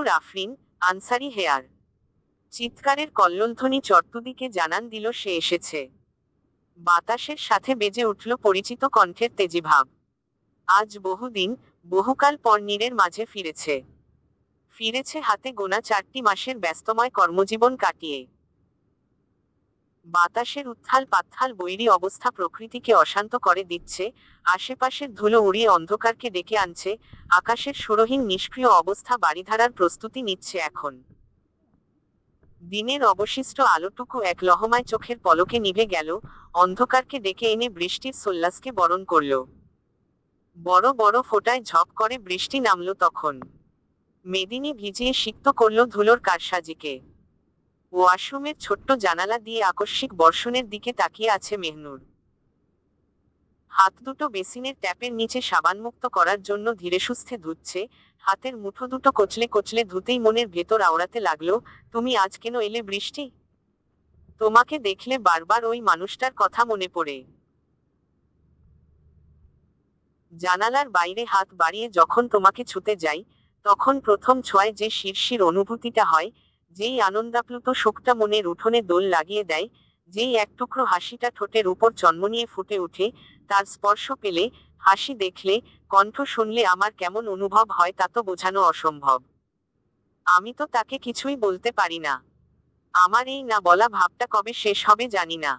Mehnur Afrin, Ansari hair. চিৎকারের কল্লোলধ্বনি চতুর্দিকে জানান দিল সে এসেছে। বাতাসের সাথে বেজে উঠল পরিচিত কণ্ঠের তেজি ভাব। আজ বহুদিন, বহুকাল পর নীরের মাঝে ফিরেছে। ফিরেছে হাতে গোনা 4টি মাসের ব্যস্তময় কর্মজীবন কাটিয়ে। বাতাসের উত্থাল পাত্থাল বৈরী অবস্থা প্রকৃতিকে অশান্ত করে দিচ্ছে, আশেপাশের ধুলো উড়িয়ে অন্ধকারকে ডেকে আনছে, আকাশের সুরহীন নিষ্ক্রিয় অবস্থা বাড়িধারার প্রস্তুতি নিচ্ছে এখন। দিনের অবশিষ্ট আলোটুকু এক লহমায় চোখের পলকে নিভে গেল, অন্ধকারকে ডেকে এনে বৃষ্টির সোল্লাসকে বরণ করল। বড় বড় ফোঁটায় ঝপ করে বৃষ্টি নামল তখন। মেদিনী ভিজিয়ে সিক্ত করল ধুলোর কারসাজিকে। ওয়াশরুমের ছোট্ট জানালা দিয়ে আকস্মিক বর্ষণের দিকে তাকিয়ে আছে মেহনুর। হাত দুটো বেসিনের ট্যাপের নিচে সাবানমুক্ত করার জন্য ধীরেসুস্থে ধুচ্ছে, হাতের মুঠো দুটো কচলে কচলে ধুতেই মনের ভেতর আওড়াতে লাগলো, তুমি আজ কেন এলে বৃষ্টি? তোমাকে দেখলে বারবার ওই মানুষটার কথা মনে পড়ে। জানালার বাইরে হাত বাড়িয়ে যখন তোমাকে ছুতে যাই, তখন প্রথম ছোঁয়ায় যে শিরশির অনুভূতিটা হয়, যেই আনন্দাপ্লুত শোকটা মনের উঠোনে দোল লাগিয়ে দেয়, যেই এক টুকরো হাসিটা ঠোঁটের উপর জন্মনিয়ে ফুটে ওঠে, তার স্পর্শ পেলে, হাসি দেখলে, কণ্ঠ শুনলে আমার কেমন অনুভব হয় তা তো বোঝানো অসম্ভব। আমি তো তাকে কিছুই বলতে পারি না। আমার এই না বলা ভাবটা কবে শেষ হবে জানি না।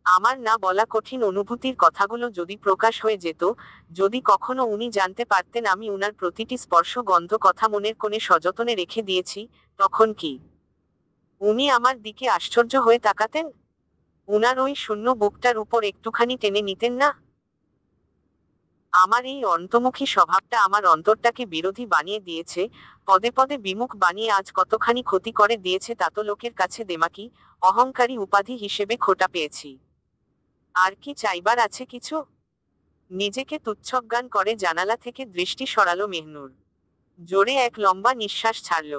আমার না বলা কঠিন অনুভূতির কথাগুলো যদি প্রকাশ হয়ে যেত, যদি কখনো উনি জানতে পারতেন আমি উনার প্রতিটি স্পর্শ গন্ধ কথা মনের কোণে সযতনে রেখে দিয়েছি, তখন কি উনি আমার দিকে আশ্চর্য হয়ে তাকাতেন? উনার ওই শূন্য বুকটার উপর একটুখানি টেনে নিতেন না? আমার এই অন্তর্মুখী স্বভাবটা আমার অন্তরটাকে বিরোধী বানিয়ে দিয়েছে, পদে পদে বিমুখ বানিয়ে আজ কতখানি ক্ষতি করে দিয়েছে তা তো লোকের কাছে দেমাকি, অহংকারী উপাধি হিসেবে খোটা পেয়েছি। আর কি চাইবার আছে কিছু? নিজেকে তুচ্ছজ্ঞান করে জানালা থেকে দৃষ্টি সরালো মেহনুর। জোরে এক লম্বা নিঃশ্বাস ছাড়ল।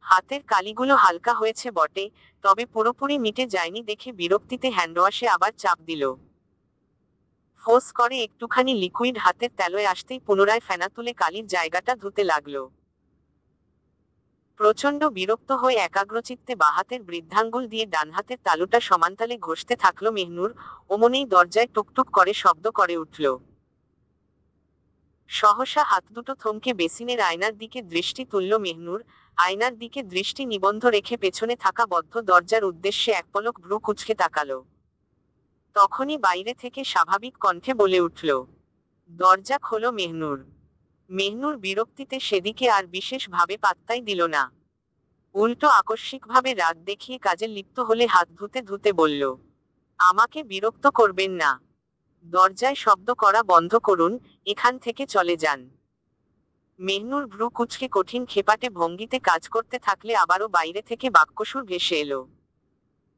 হাতের কালিগুলো হালকা হয়েছে বটে, তবে পুরোপুরি মিটে যায়নি দেখে বিরক্তিতে হ্যান্ডওয়াশে আবার চাপ দিল। ফোঁস করে একটুখানি লিকুইড হাতের তেলোয় আসতেই পুনরায় ফেনা তুলে কালির জায়গাটা ধুতে লাগলো। প্রচণ্ড বিরক্ত হয়ে একাগ্রচিত্তে বাহাতের বৃদ্ধাঙ্গুল দিয়ে ডান হাতের তালুটা সমানতালে ঘষতে থাকলো মেহনুর, অমনেই দরজায় টুকটুক করে শব্দ করে উঠল। সহসা হাত দুটো থমকে বেসিনের আয়নার দিকে দৃষ্টি তুলল মেহনুর, আয়নার দিকে দৃষ্টি নিবন্ধ রেখে পেছনে থাকা বদ্ধ দরজার উদ্দেশ্যে এক পলক ভ্রু কুঁচকে তাকালো। তখনই বাইরে থেকে স্বাভাবিক কণ্ঠে বলে উঠল, দরজা খোলো মেহনুর। মেহনুর বিরক্তিতে সেদিকে আর বিশেষ ভাবে পাত্তাই দিল না। উল্টো আকস্মিকভাবে রাগ দেখিয়ে কাজে লিপ্ত হলে হাত ধুতে ধুতে বলল, আমাকে বিরক্ত করবেন না। দরজায় শব্দ করা বন্ধ করুন, এখান থেকে চলে যান। মেহনুর ভ্রু কুঁচকে কঠিন খেপাটে ভঙ্গিতে কাজ করতে থাকলে আবারও বাইরে থেকে বাক্যসুর ভেসে এলো,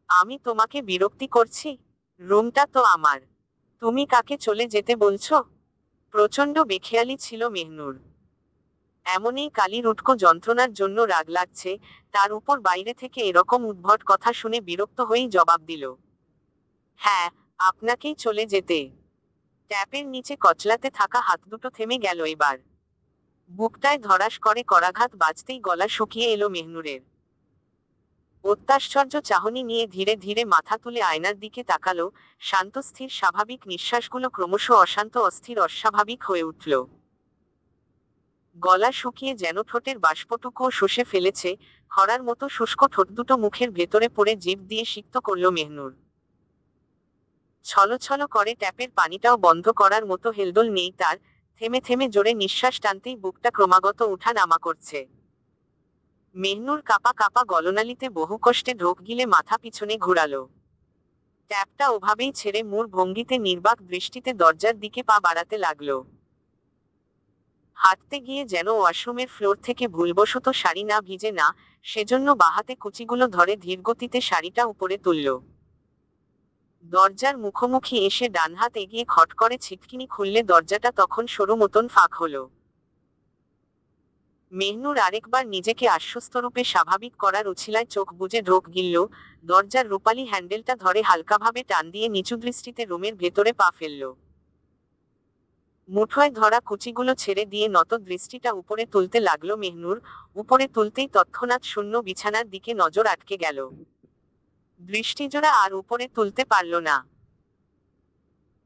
আমি তোমাকে বিরক্তি করছি? রুমটা তো আমার। তুমি কাকে চলে যেতে বলছো? প্রচণ্ড বেখেয়ালি ছিল মেহনুর। এমনই কালির উটকো যন্ত্রণার জন্য রাগ লাগছে, তার উপর বাইরে থেকে এরকম উদ্ভট কথা শুনে বিরক্ত হয়েই জবাব দিল, হ্যাঁ, আপনাকেই চলে যেতে। ট্যাপের নিচে কচলাতে থাকা হাত দুটো থেমে গেল এবার। বুকটায় ধড়াস করে করাঘাত বাজতেই গলা শুকিয়ে এলো মেহনুরের। অত্যাশ্চর্য চাহনি নিয়ে ধীরে ধীরে মাথা তুলে আয়নার দিকে তাকালো, শান্ত স্থির স্বাভাবিক নিঃশ্বাসগুলো ক্রমশ অশান্ত অস্থির অস্বাভাবিক হয়ে উঠল। গলা শুকিয়ে যেন ঠোঁটের বাষ্পটুকুও শুষে ফেলেছে, খরার মতো শুষ্ক ঠোঁট দুটো মুখের ভেতরে পড়ে জিভ দিয়ে সিক্ত করল মেহনুর। ছলছল করে ট্যাপের পানিটাও বন্ধ করার মতো হেলদোল নেই তার, থেমে থেমে জোরে নিঃশ্বাস টানতেই বুকটা ক্রমাগত উঠা নামা করছে। মেহনুর কাপা কাপা গলনালিতে বহু কষ্টে ঢোক গিলে মাথা পিছনে ঘুরালো। ট্যাপটা ওভাবেই ছেড়ে মূর ভঙ্গিতে নির্বাক দৃষ্টিতে দরজার দিকে পা বাড়াতে লাগলো। হাঁটতে গিয়ে যেন ওয়াশরুমের ফ্লোর থেকে ভুলবশত শাড়ি না ভিজে না, সেজন্য বাহাতে কুচিগুলো ধরে ধীরগতিতে শাড়িটা উপরে তুলল। দরজার মুখোমুখি এসে ডান হাত এগিয়ে খট করে ছিটকিনি খুললে দরজাটা তখন সরু মতন ফাঁক হলো। মেহনুর আরেকবার নিজেকে আশ্বস্তরূপে স্বাভাবিক করার উছিলায় চোখ বুজে ঢোক গিলল, দরজার রূপালি হ্যান্ডেলটা ধরে হালকাভাবে টান দিয়ে নিচু দৃষ্টিতে রুমের ভেতরে পা ফেলল। মুঠোয় ধরা কুচিগুলো ছেড়ে দিয়ে নত দৃষ্টিটা উপরে তুলতে লাগলো মেহনুর। উপরে তুলতেই তৎক্ষণাৎ শূন্য বিছানার দিকে নজর আটকে গেল। দৃষ্টিজোড়া আর উপরে তুলতে পারল না।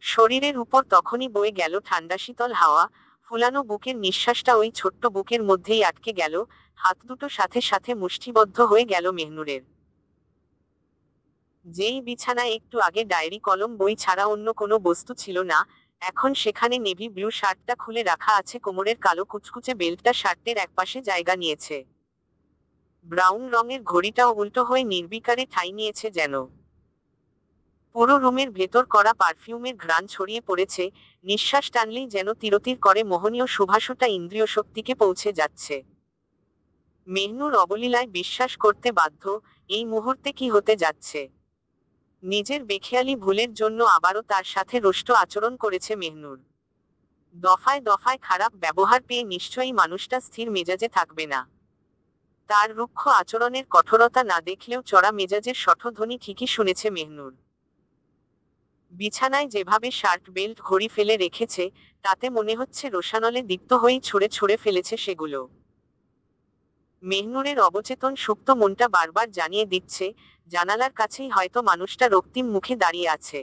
শরীরের উপর তখনই বয়ে গেল ঠান্ডা শীতল হাওয়া। ফুলানো বুকের নিঃশ্বাসটা ওই ছোট্ট বুকের মধ্যেই আটকে গেল। হাত দুটো সাথে সাথে মুষ্টিবদ্ধ হয়ে গেল মেহনুরের। যেই বিছানায় একটু আগে ডায়েরি কলম বই ছাড়া অন্য কোনো বস্তু ছিল না, এখন সেখানে নেভি ব্লু শার্টটা খুলে রাখা আছে, কোমরের কালো কুচকুচে বেল্টটা শার্টের একপাশে জায়গা নিয়েছে। ব্রাউন রঙের ঘড়িটাও উল্টো হয়ে নির্বিকারে ঠাঁই নিয়েছে যেন। পুরো রুমের ভেতর করা পারফিউমের ঘ্রাণ ছড়িয়ে পড়েছে। নিঃশ্বাস টানলেই যেন তিরতির করে মোহনীয় সুবাসটা ইন্দ্রিয় শক্তিকে পৌঁছে যাচ্ছে। মেহনুর অবলীলায় বিশ্বাস করতে বাধ্য, এই মুহূর্তে কি হতে যাচ্ছে। নিজের বেখেয়ালি ভুলের জন্য আবারও তার সাথে রুষ্ট আচরণ করেছে মেহনুর। দফায় দফায় খারাপ ব্যবহার পেয়ে নিশ্চয়ই মানুষটা স্থির মেজাজে থাকবে না। তার রুক্ষ আচরণের কঠোরতা না দেখলেও চড়া মেজাজের শঠধ্বনি ঠিকই শুনেছে মেহনুর। বিছানায় যেভাবে শার্ট বেল্ট ঘড়ি ফেলে রেখেছে, তাতে মনে হচ্ছে রোশানলে দীপ্ত হয়েই ছুঁড়ে ছুঁড়ে ফেলেছে সেগুলো। মেহনুরের অবচেতন সুপ্ত মনটা বারবার জানিয়ে দিচ্ছে, জানালার কাছেই হয়তো মানুষটা রক্তিম মুখে দাঁড়িয়ে আছে।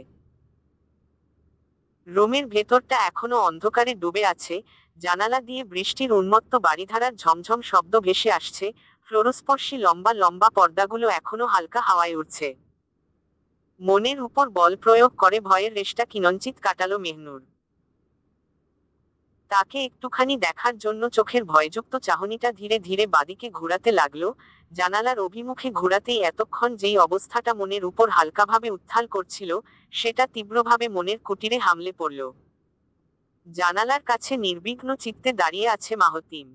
রুমের ভেতরটা এখনো অন্ধকারে ডুবে আছে। জানালা দিয়ে বৃষ্টির উন্মত্ত বাড়িধারার ঝমঝম শব্দ ভেসে আসছে। ফ্লোরস্পর্শী লম্বা লম্বা পর্দাগুলো এখনো হালকা হাওয়ায় উড়ছে। মনের উপর বল প্রয়োগ করে ভয়ের রেশটা কিঞ্চিৎ কাটালো মেহনুর। তাকে একটুখানি দেখার জন্য চোখের ভয়যুক্ত চাহনিটা ধীরে ধীরে বাদিকে ঘুরাতে লাগলো। জানালার অভিমুখে ঘুরাতেই এতক্ষণ যেই অবস্থাটা মনের উপর হালকাভাবে উত্থাল করছিল, সেটা তীব্রভাবে মনের কুটিরে হামলে পড়ল। জানালার কাছে নির্বিঘ্ন চিত্তে দাঁড়িয়ে আছে মাহতিম।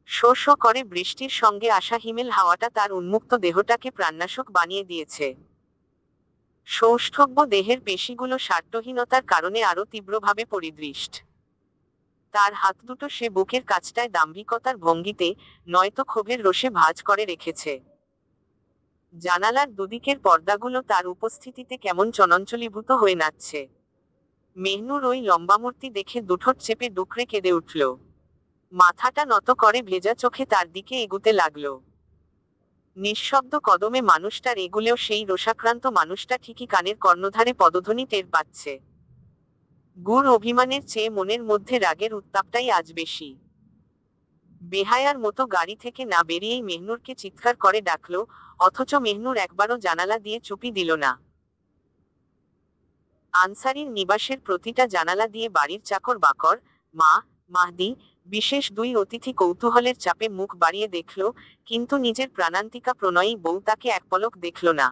শো শো করে বৃষ্টির সঙ্গে আসা হিমেল হাওয়াটা তার উন্মুক্ত দেহটাকে প্রাণনাশক বানিয়ে দিয়েছে। সৌষ্ঠব্য দেহের পেশিগুলো স্বার্থহীনতার কারণে আরো তীব্রভাবে পরিদৃষ্ট। তার হাত দুটো সে বুকের কাছটায় দাম্ভিকতার ভঙ্গিতে, নয়তো ক্ষোভের রোষে ভাঁজ করে রেখেছে। জানালার দুদিকের পর্দাগুলো তার উপস্থিতিতে কেমন চঞ্চলীভূত হয়ে নাচছে। মেহনুর ওই লম্বামূর্তি দেখে দুঠোঁট চেপে ডুকরে কেঁদে উঠল। মাথাটা নত করে ভেজা চোখে তার দিকে এগুতে লাগল। নিঃশব্দ কদমে মানুষটার এগুলেও সেই রোষাক্রান্ত মানুষটা ঠিকই কানের কর্ণধারে পদধ্বনি টের পাচ্ছে। গুড় অভিমানের চেয়ে মনের মধ্যে রাগের উত্তাপটাই আজ বেশি। বেহায়ার মতো গাড়ি থেকে না বেরিয়েই মেহনুরকে চিৎকার করে ডাকলো, অথচ মেহনুর একবারও জানালা দিয়ে চুপি দিল না। আনসারীর নিবাসের প্রতিটা জানালা দিয়ে বাড়ির চাকর বাকর, মা, মাহদি, বিশেষ দুই অতিথি কৌতূহলের চাপে মুখ বাড়িয়ে দেখল, কিন্তু নিজের প্রাণান্তিকা প্রণয়ী বউ তাকে এক পলক দেখল না।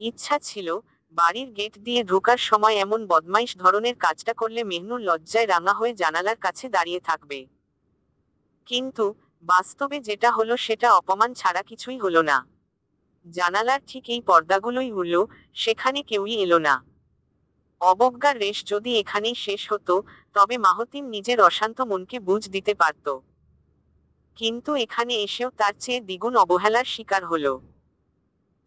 ইচ্ছা ছিল, বাড়ির গেট দিয়ে ঢোকার সময় এমন বদমাইশ ধরনের কাজটা করলে মেহনুর লজ্জায় রাঙা হয়ে জানালার কাছে দাঁড়িয়ে থাকবে। কিন্তু বাস্তবে যেটা হলো সেটা অপমান ছাড়া কিছুই হলো না। জানালার ঠিক এই পর্দাগুলোই উড়ল, সেখানে কেউই এলো না। অবজ্ঞার রেশ যদি এখানেই শেষ হতো, তবে মাহতিম নিজের অশান্ত মনকে বুঝ দিতে পারত। কিন্তু এখানে এসেও তার চেয়ে দ্বিগুণ অবহেলার শিকার হলো।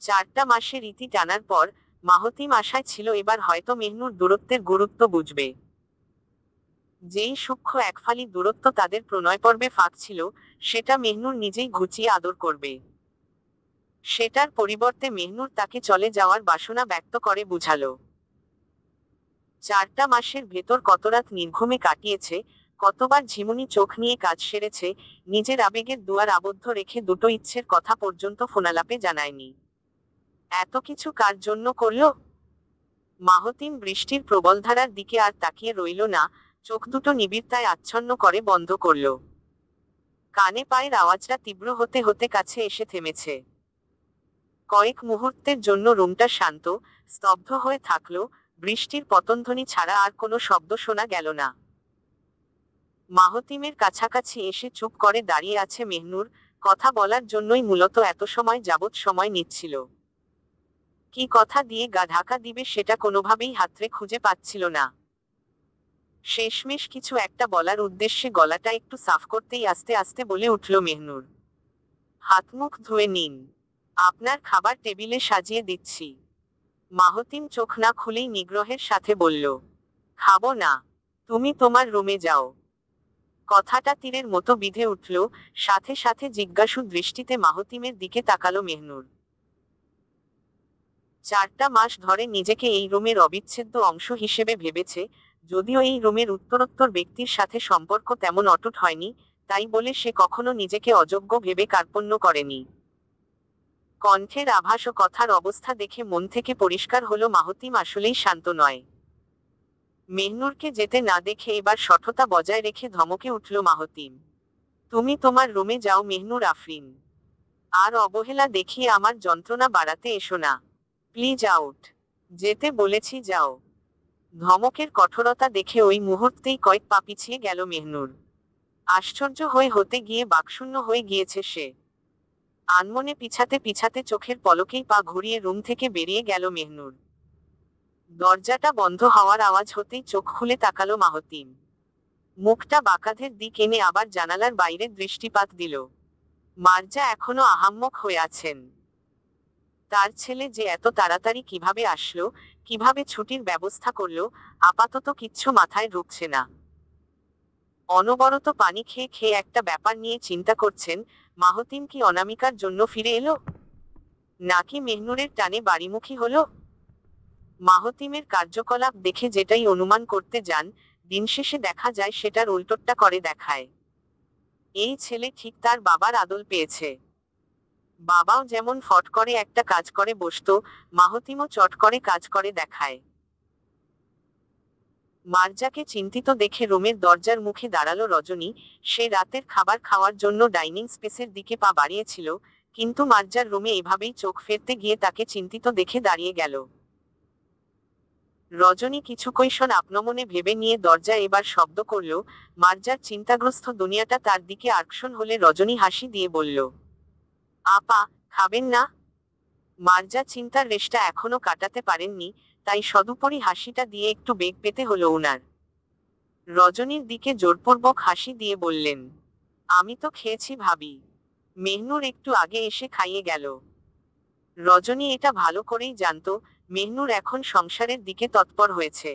4টা মাসে রীতি টানার পর মাহতিম আশায় ছিল এবার হয়তো মেহনুর দূরত্বের গুরুত্ব বুঝবে। যেই সূক্ষ্ম একফালি দূরত্ব তাদের প্রণয় পর্বে ফাঁক ছিল, সেটা মেহনুর নিজেই ঘুচিয়ে আদর করবে। সেটার পরিবর্তে মেহনুর তাকে চলে যাওয়ার বাসনা ব্যক্ত করে বুঝালো। 4টা মাসের ভেতর কত রাত নির্ঘুমে কাটিয়েছে, কতবার ঝিমুনি চোখ নিয়ে কাজ সেরেছে, নিজের আবেগের দুয়ার আবদ্ধ রেখে দুটো ইচ্ছের কথা পর্যন্ত ফোনালাপে জানায়নি। এত কিছু কার জন্য করল? মাহতিম বৃষ্টির প্রবলধারার দিকে আর তাকিয়ে রইল না, চোখ দুটো নিবিড়তায় আচ্ছন্ন করে বন্ধ করল। কানে পায়ের আওয়াজটা তীব্র হতে হতে কাছে এসে থেমেছে। কয়েক মুহূর্তের জন্য রুমটা শান্ত, স্তব্ধ হয়ে থাকলো। বৃষ্টির পতনধ্বনি ছাড়া আর কোনো শব্দ শোনা গেল না। মাহতিমের কাছাকাছি এসে চুপ করে দাঁড়িয়ে আছে মেহনুর, কথা বলার জন্যই মূলত এত সময় যাবৎ সময় নিচ্ছিল। কি কথা দিয়ে গা ঢাকা দিবে সেটা কোনোভাবেই হাতড়ে খুঁজে পাচ্ছিল না। শেষমেশ কিছু একটা বলার উদ্দেশ্যে গলাটা একটু সাফ করতেই আস্তে আস্তে বলে উঠল মেহনুর, হাত মুখ ধুয়ে নিন, আপনার খাবার টেবিলে সাজিয়ে দিচ্ছি। মাহতিম চোখ না খুলেই নিগ্রহের সাথে বলল, খাবো না। তুমি তোমার রুমে যাও। কথাটা তীরের মতো বিঁধে উঠল, সাথে সাথে জিজ্ঞাসু দৃষ্টিতে মাহতিমের দিকে তাকালো মেহনুর। 4টা মাস ধরে নিজেকে এই রুমের অবিচ্ছেদ্য অংশ হিসেবে ভেবেছে, যদিও এই রুমের উত্তরোত্তর ব্যক্তির সাথে সম্পর্ক তেমন অটুট হয়নি, তাই বলে সে কখনো নিজেকে অযোগ্য ভেবে কার্পণ্য করেনি। কণ্ঠের আভাস ও কথার অবস্থা দেখে মন থেকে পরিষ্কার হলো মাহতিম আসলেই শান্ত নয়। মেহনুরকে যেতে না দেখে এবার সঠতা বজায় রেখে ধমকে উঠল মাহতিম। তুমি তোমার রুমে যাও মেহনুর আফরিন। আর অবহেলা দেখিয়ে আমার যন্ত্রণা বাড়াতে এসো না। Please out. যেতে বলেছি যাও। ধমকের কঠোরতা দেখে ওই মুহূর্তেই কয়েক পা পিছিয়ে গেল মেহনুর। আশ্চর্য হতে গিয়ে বাকশূন্য হয়ে গিয়েছে সে। আনমনে পিছাতে পিছাতে চোখের পলকেই পা ঘুরিয়ে রুম থেকে বেরিয়ে গেল মেহনুর। দরজাটা বন্ধ হওয়ার আওয়াজ হতেই চোখ খুলে তাকালো মাহতিম। মুখটা বাঁকাধের দিক এনে আবার জানালার বাইরে দৃষ্টিপাত দিল। মার্জা এখনো আহাম্মক হয়ে আছেন। তার ছেলে যে এত তাড়াতাড়ি কিভাবে আসলো, কিভাবে ছুটির ব্যবস্থা করলো, আপাতত কিচ্ছু মাথায় ঢুকছে না। অনবরত পানি খেয়ে খেয়ে একটা ব্যাপার নিয়ে চিন্তা করছেন, মাহতিম কি অনামিকার জন্য ফিরে এলো, নাকি মেহনুরের টানে বাড়িমুখী হলো। মাহতিমের কার্যকলাপ দেখে যেটাই অনুমান করতে যান, দিনশেষে দেখা যায় সেটার উল্টোটা করে দেখায়। এই ছেলে ঠিক তার বাবার আদল পেয়েছে। বাবাও যেমন ফট করে একটা কাজ করে বসতো, মাহতিমও চট করে কাজ করে দেখায়। মার্জাকে চিন্তিত দেখে রুমের দরজার মুখে দাঁড়ালো রজনী। সে রাতের খাবার খাওয়ার জন্য ডাইনিং স্পেসের দিকে পা বাড়িয়েছিল, কিন্তু মার্জার রুমে এভাবেই চোখ ফেরতে গিয়ে তাকে চিন্তিত দেখে দাঁড়িয়ে গেল। রজনী কিছুক্ষণ আপনমনে ভেবে নিয়ে দরজা এবার শব্দ করল। মার্জার চিন্তাগ্রস্ত দুনিয়াটা তার দিকে আকর্ষণ হলে রজনী হাসি দিয়ে বলল, আপা, খাবেন না? মার্জা চিন্তার রেশটা এখনো কাটাতে পারেননি, তাই সদুপরি হাসিটা দিয়ে একটু বেগ পেতে হলো উনার। রজনীর দিকে জোরপূর্বক হাসি দিয়ে বললেন, আমি তো খেয়েছি ভাবি। মেহনুর একটু আগে এসে খাইয়ে গেল। রজনী এটা ভালো করেই জানতো, মেহনুর এখন সংসারের দিকে তৎপর হয়েছে।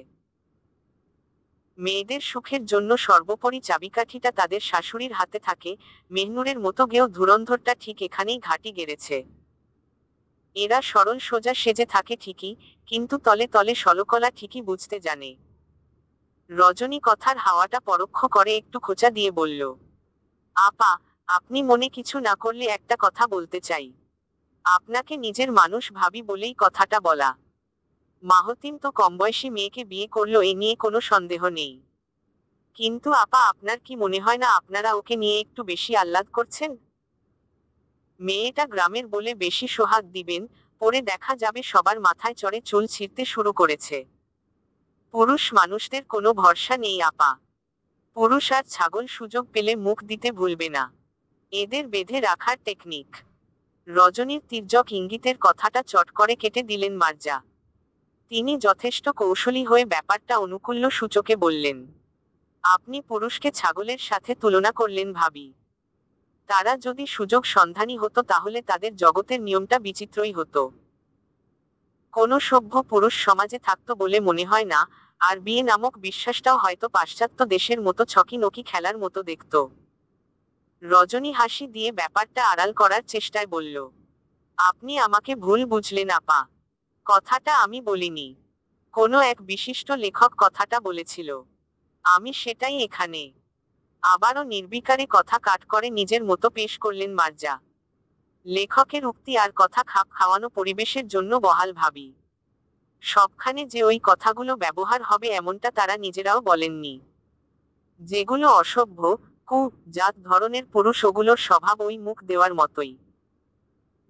মেয়েদের সুখের জন্য সর্বোপরি চাবিকাঠিটা তাদের শাশুড়ির হাতে থাকে। মেহনুরের মতো গেও ধুরন্ধরটা ঠিক এখানেই ঘাঁটি গেড়েছে। এরা সরল সোজা সেজে থাকে ঠিকই, কিন্তু তলে তলে সলকলা ঠিকই বুঝতে জানে। রজনী কথার হাওয়াটা পরোক্ষ করে একটু খোঁচা দিয়ে বলল, আপা, আপনি মনে কিছু না করলে একটা কথা বলতে চাই। আপনাকে নিজের মানুষ ভাবি বলেই কথাটা বলা। মাহতিম তো কমবয়সী মেয়েকে বিয়ে করলো, এ নিয়ে কোনো সন্দেহ নেই। কিন্তু আপা, আপনার কি মনে হয় না আপনারা ওকে নিয়ে একটু বেশি আহ্লাদ করছেন? মেয়েটা গ্রামের বলে বেশি সোহাগ দিবেন, পরে দেখা যাবে সবার মাথায় চড়ে চুল ছিঁড়তে শুরু করেছে। পুরুষ মানুষদের কোনো ভরসা নেই আপা। পুরুষ আর ছাগল সুযোগ পেলে মুখ দিতে ভুলবে না। এদের বেঁধে রাখার টেকনিক। রজনীর তির্যক ইঙ্গিতের কথাটা চট করে কেটে দিলেন মার্জা। তিনি যথেষ্ট কৌশলী হয়ে ব্যাপারটা অনুকূল্য সূচকে বললেন, আপনি পুরুষকে ছাগলের সাথে তুলনা করলেন ভাবি। তারা যদি সুযোগ সন্ধানী হতো তাহলে তাদের জগতের নিয়মটা বিচিত্রই হতো। কোনো সভ্য পুরুষ সমাজে থাকতো বলে মনে হয় না, আর বিয়ে নামক বিশ্বাসটাও হয়তো পাশ্চাত্য দেশের মতো ছকি নকি খেলার মতো দেখত। রজনী হাসি দিয়ে ব্যাপারটা আড়াল করার চেষ্টায় বলল, আপনি আমাকে ভুল বুঝলেন আপা। কথাটা আমি বলিনি। কোনো এক বিশিষ্ট লেখক কথাটা বলেছিল। আমি সেটাই এখানে। আবারও নির্বিকারে কথা কাট করে নিজের মতো পেশ করলেন মার্জা। লেখকের উক্তি আর কথা খাপ খাওয়ানো পরিবেশের জন্য বহাল ভাবি। সবখানে যে ওই কথাগুলো ব্যবহার হবে এমনটা তারা নিজেরাও বলেননি। যেগুলো অসভ্য, জাত ধরনের পুরুষ, ওগুলোর স্বভাব ওই মুখ দেওয়ার মতোই।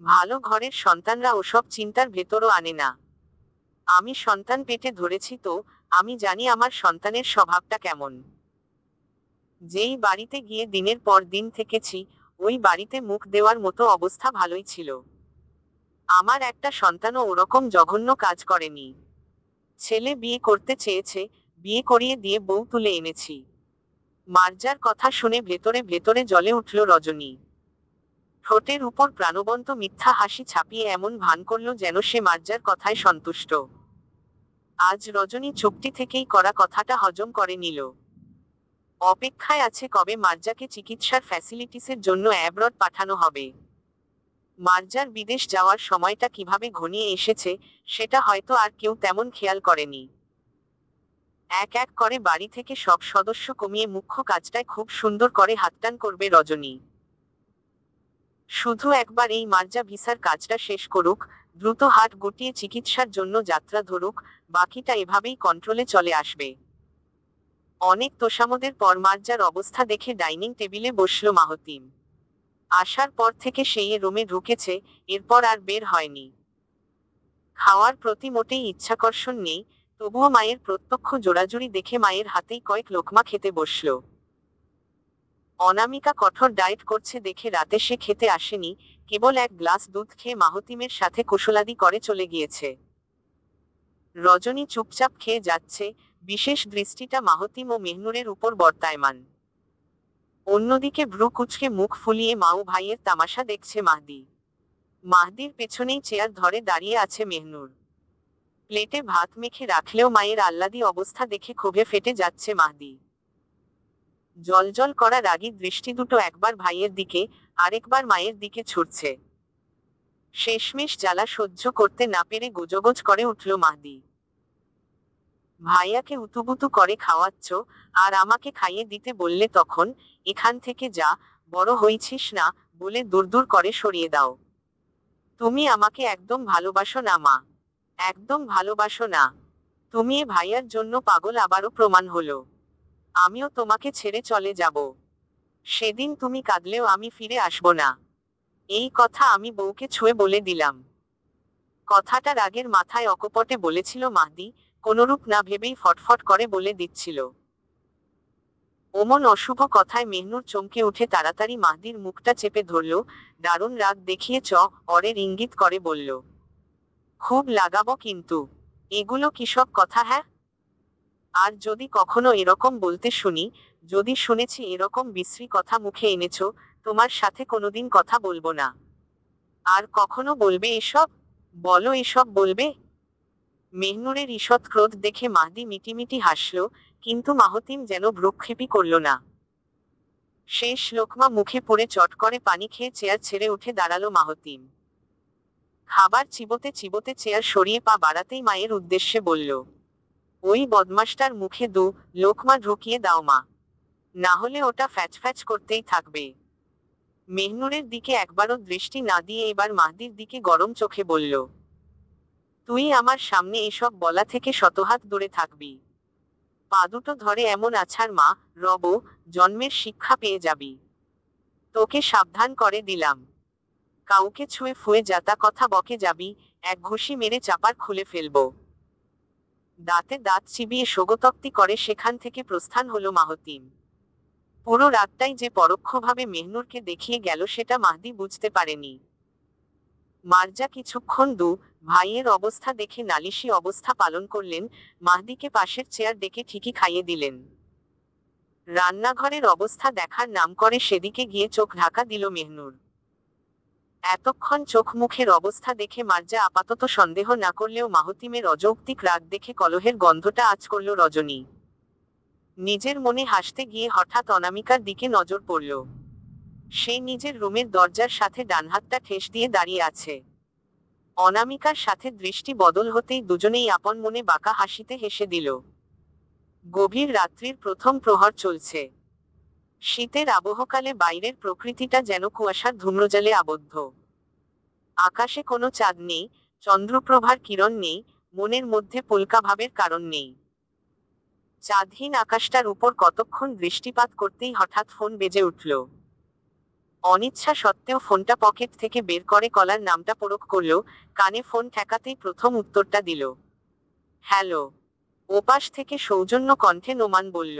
ভালো ঘরের সন্তানরা ওসব চিন্তার ভেতরও আনে না। আমি সন্তান পেটে ধরেছি তো, আমি জানি আমার সন্তানের স্বভাবটা কেমন। যেই বাড়িতে গিয়ে দিনের পর দিন থেকেছি, ওই বাড়িতে মুখ দেওয়ার মতো অবস্থা ভালোই ছিল। আমার একটা সন্তানও ওরকম জঘন্য কাজ করেনি। ছেলে বিয়ে করতে চেয়েছে, বিয়ে করিয়ে দিয়ে বউ তুলে এনেছি। মার্জার কথা শুনে ভেতরে ভেতরে জ্বলে উঠল রজনী। ঠোঁটের উপর প্রাণবন্ত মিথ্যা হাসি ছাপিয়ে এমন ভান করল যেন সে মার্জার কথায় সন্তুষ্ট। আজ রজনী চুপটি থেকেই করা কথাটা হজম করে নিল। অপেক্ষায় আছে কবে মার্জাকে চিকিৎসার ফ্যাসিলিটিসের জন্য অ্যাব্রড পাঠানো হবে। মার্জার বিদেশ যাওয়ার সময়টা কিভাবে ঘনিয়ে এসেছে, সেটা হয়তো আর কেউ তেমন খেয়াল করেনি। এক এক করে বাড়ি থেকে সব সদস্য কমিয়ে মুখ্য কাজটায় খুব সুন্দর করে হাতটান করবে রজনী। শুধু একবার এই মার্জা ভিসার কাজটা শেষ করুক, দ্রুত হাত গুটিয়ে চিকিৎসার জন্য যাত্রা ধরুক, বাকিটা এভাবেই কন্ট্রোলে চলে আসবে। অনেক তোষামোদের পর মার্জার অবস্থা দেখে ডাইনিং টেবিলে বসল মাহতিম। আসার পর থেকে সেই রুমে ঢুকেছে, এরপর আর বের হয়নি। খাওয়ার প্রতি মোটেই ইচ্ছাকর্ষণ নেই, তবুও মায়ের প্রত্যক্ষ জোড়াজুড়ি দেখে মায়ের হাতেই কয়েক লোকমা খেতে বসল। অনামিকা কঠোর ডায়েট করছে দেখে রাতে সে খেতে আসেনি, কেবল এক গ্লাস দুধ খেয়ে মাহতিমের সাথে কুশলাদি করে চলে গিয়েছে। রজনী চুপচাপ খেয়ে যাচ্ছে, বিশেষ দৃষ্টিটা মাহতিম ও মেহনুরের উপর বর্তায়মান। অন্যদিকে ভ্রু কুঁচকে মুখ ফুলিয়ে মা ও ভাইয়ের তামাশা দেখছে মাহদি। মাহদির পেছনেই চেয়ার ধরে দাঁড়িয়ে আছে মেহনুর। প্লেটে ভাত মেখে রাখলেও মায়ের আহ্লাদি অবস্থা দেখে ক্ষোভে ফেটে যাচ্ছে মাহদি। জলজল করা রাগী দৃষ্টি দুটো একবার ভাইয়ের দিকে, আরেকবার মায়ের দিকে ছুটছে। শেষমেশ জ্বালা সহ্য করতে না পেরে গোজগোজ করে উঠল মাহদি। ভাইয়াকে উতুবুতু করে খাওয়াচ্ছ, আর আমাকে খাইয়ে দিতে বললে তখন, এখান থেকে যা, বড় হইছিস না, বলে দূর দূর করে সরিয়ে দাও। তুমি আমাকে একদম ভালোবাসো না মা, একদম ভালোবাসো না। তুমি এ ভাইয়ার জন্য পাগল আবারও প্রমাণ হলো। আমিও তোমাকে ছেড়ে চলে যাব। সেদিন তুমি কাঁদলেও আমি ফিরে আসব না। এই কথা আমি বউকে ছুঁয়ে বলে দিলাম। কথাটা রাগের মাথায় অকপটে বলেছিল মাহদি, কোনরূপ না ভেবেই ফটফট করে বলে দিচ্ছিল। ওমন অশুভ কথায় মেহনুর চমকে উঠে তাড়াতাড়ি মাহদির মুখটা চেপে ধরল, দারুণ রাগ দেখিয়ে অরের ইঙ্গিত করে বলল, খুব লাগাবো কিন্তু। এগুলো কিসব কথা হ্যাঁ? আর যদি কখনো এরকম বলতে শুনি, যদি শুনেছি এরকম বিশ্রী কথা মুখে এনেছো, তোমার সাথে কোনোদিন কথা বলবো না। আর কখনো বলবে এসব? বলো এসব বলবে? মেহনুরের ঈষৎ ক্রোধ দেখে মাহদি মিটিমিটি হাসল, কিন্তু মাহতিম যেন ভ্রুক্ষেপই করল না। শেষ লোকমা মুখে পড়ে চট করে পানি খেয়ে চেয়ার ছেড়ে উঠে দাঁড়ালো মাহতিম। খাবার চিবোতে চিবোতে চেয়ার সরিয়ে পা বাড়াতেই মায়ের উদ্দেশ্যে বলল, ওই বদমাসটার মুখে লোকমা ঢুকিয়ে দাও মা, না হলে ওটা ফ্যাচ ফ্যাচ করতেই থাকবে। মেহনুরের দিকে একবারও দৃষ্টি না দিয়ে এবার মাহদির দিকে গরম চোখে বলল, তুই আমার সামনে এসব বলা থেকে শতহাত দূরে থাকবি। পা দুটো ধরে এমন আছাড় মা, রব, জন্মের শিক্ষা পেয়ে যাবি। তোকে সাবধান করে দিলাম। কাউকে ছুঁয়ে ফুয়ে যাতা কথা বকে যাবি, এক ঘুষি মেরে চাপার খুলে ফেলবো। দাঁতে দাঁত চিবিয়ে সোগতক্তি করে সেখান থেকে প্রস্থান হলো মাহতিম। পুরো রাতটাই যে পরোক্ষভাবে মেহনুরকে দেখিয়ে গেল সেটা মাহদি বুঝতে পারেনি। মার্জা কিছুক্ষণ ভাইয়ের অবস্থা দেখে নালিশি অবস্থা পালন করলেন, মাহদিকে পাশের চেয়ার ডেকে ঠিকই খাইয়ে দিলেন। রান্নাঘরের অবস্থা দেখার নাম করে সেদিকে গিয়ে চোখ ঢাকা দিল মেহনুর। এতক্ষণ চোখ মুখের অবস্থা দেখে মার্জা আপাতত সন্দেহ না করলেও মাহতিমের অযৌক্তিক রাগ দেখে কলহের গন্ধটা আঁচ করল রজনী। নিজের মনে হাসতে গিয়ে হঠাৎ অনামিকার দিকে নজর পড়ল। সে নিজের রুমের দরজার সাথে ডানহাতটা ঠেস দিয়ে দাঁড়িয়ে আছে। অনামিকার সাথে দৃষ্টি বদল হতেই দুজনেই আপন মনে বাঁকা হাসিতে হেসে দিল। গভীর রাত্রির প্রথম প্রহর চলছে। শীতের আবহকালে বাইরের প্রকৃতিটা যেন কুয়াশার ধূম্রজালে আবদ্ধ। আকাশে কোনো চাঁদ নেই, চন্দ্রপ্রভার কিরণ নেই, মনের মধ্যে পুলকা ভাবের কারণ নেই। চাঁদহীন আকাশটার উপর কতক্ষণ দৃষ্টিপাত করতেই হঠাৎ ফোন বেজে উঠল। অনিচ্ছা সত্ত্বেও ফোনটা পকেট থেকে বের করে কলার নামটা পরখ করল, কানে ফোন ঠেকাতেই প্রথম উত্তরটা দিল। হ্যালো। ওপাশ থেকে সৌজন্য কণ্ঠে নোমান বলল,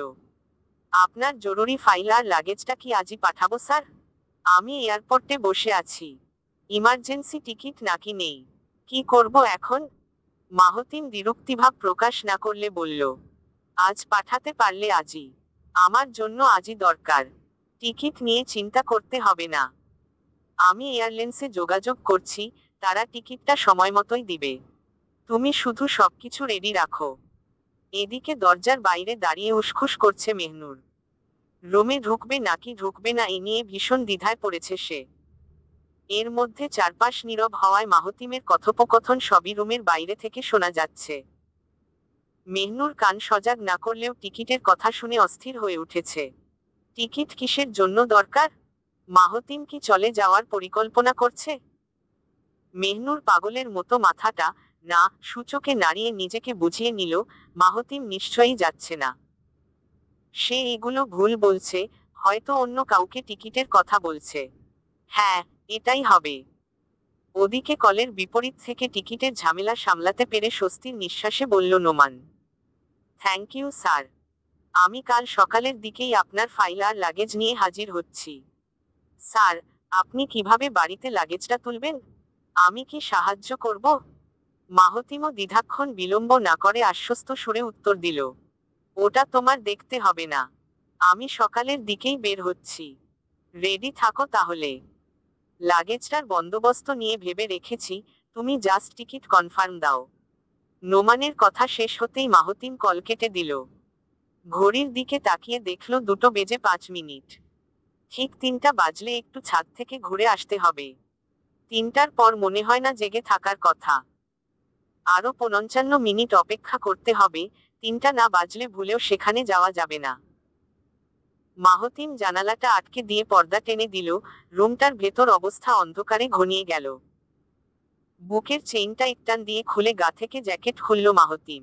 আপনার জরুরি ফাইল আর লাগেজটা কি আজই পাঠাবো স্যার? আমি এয়ারপোর্টে বসে আছি। ইমার্জেন্সি টিকিট নাকি নেই? কি করব এখন? মাহতিম বিরক্তিভাব প্রকাশ না করলে বলল, আজ পাঠাতে পারলে আজই। আমার জন্য আজই দরকার। টিকিট নিয়ে চিন্তা করতে হবে না। আমি এয়ারলাইন্সে যোগাযোগ করছি, তারা টিকিটটা সময়মতোই দিবে। তুমি শুধু সবকিছু রেডি রাখো। এদিকে দরজার বাইরে দাঁড়িয়ে উসখুস করছে মেহনুর। রুমে ঢুকবে নাকি ঢুকবে না এ নিয়ে ভীষণ দ্বিধায় পড়েছে সে। এর মধ্যে চারপাশ নীরব হওয়ায় মাহতিমের কথোপকথন সবই রুমের বাইরে থেকে শোনা যাচ্ছে। মেহনুর কান সজাগ না করলেও টিকিটের কথা শুনে অস্থির হয়ে উঠেছে। টিকিট কিসের জন্য দরকার? মাহতিম কি চলে যাওয়ার পরিকল্পনা করছে? মেহনুর পাগলের মতো মাথাটা না সূচকে নাড়িয়ে নিজেকে বুঝিয়ে নিল, মাহতিম নিশ্চয়ই যাচ্ছে না। সে এগুলো ভুল বলছে, হয়তো অন্য কাউকে টিকিটের কথা বলছে। হ্যাঁ, এটাই হবে। ওদিকে কলের বিপরীত থেকে টিকিটের ঝামেলা সামলাতে পেরে স্বস্তির নিঃশ্বাসে বলল নোমান। Thank you sir. আমি কাল সকালের দিকেই আপনার ফাইল আর লাগেজ নিয়ে হাজির হচ্ছি। স্যার, আপনি কিভাবে বাড়িতে লাগেজটা তুলবেন? আমি কি সাহায্য করব? মাহতিমও দ্বিধাক্ষণ বিলম্ব না করে আশ্বস্ত সুরে উত্তর দিল। ওটা তোমার দেখতে হবে না। আমি সকালের দিকেই বের হচ্ছি। রেডি থাকো তাহলে। লাগেজটার বন্দোবস্ত নিয়ে ভেবে রেখেছি, তুমি জাস্ট টিকিট কনফার্ম দাও। নোমানের কথা শেষ হতেই মাহতিম কল কেটে দিল। ঘড়ির দিকে তাকিয়ে দেখল 2:05। ঠিক 3টা বাজলে একটু ছাদ থেকে ঘুরে আসতে হবে। 3টার পর মনে হয় না জেগে থাকার কথা। আরো 55 মিনিট অপেক্ষা করতে হবে, 3টা না বাজলে ভুলেও সেখানে যাওয়া যাবে না। মাহতিম জানালাটা আটকে দিয়ে পর্দা টেনে দিল, রুমটার ভেতর অবস্থা অন্ধকারে ঘনিয়ে গেল। বুকের চেইনটা একটান দিয়ে খুলে গা থেকে জ্যাকেট খুলল মাহতিম।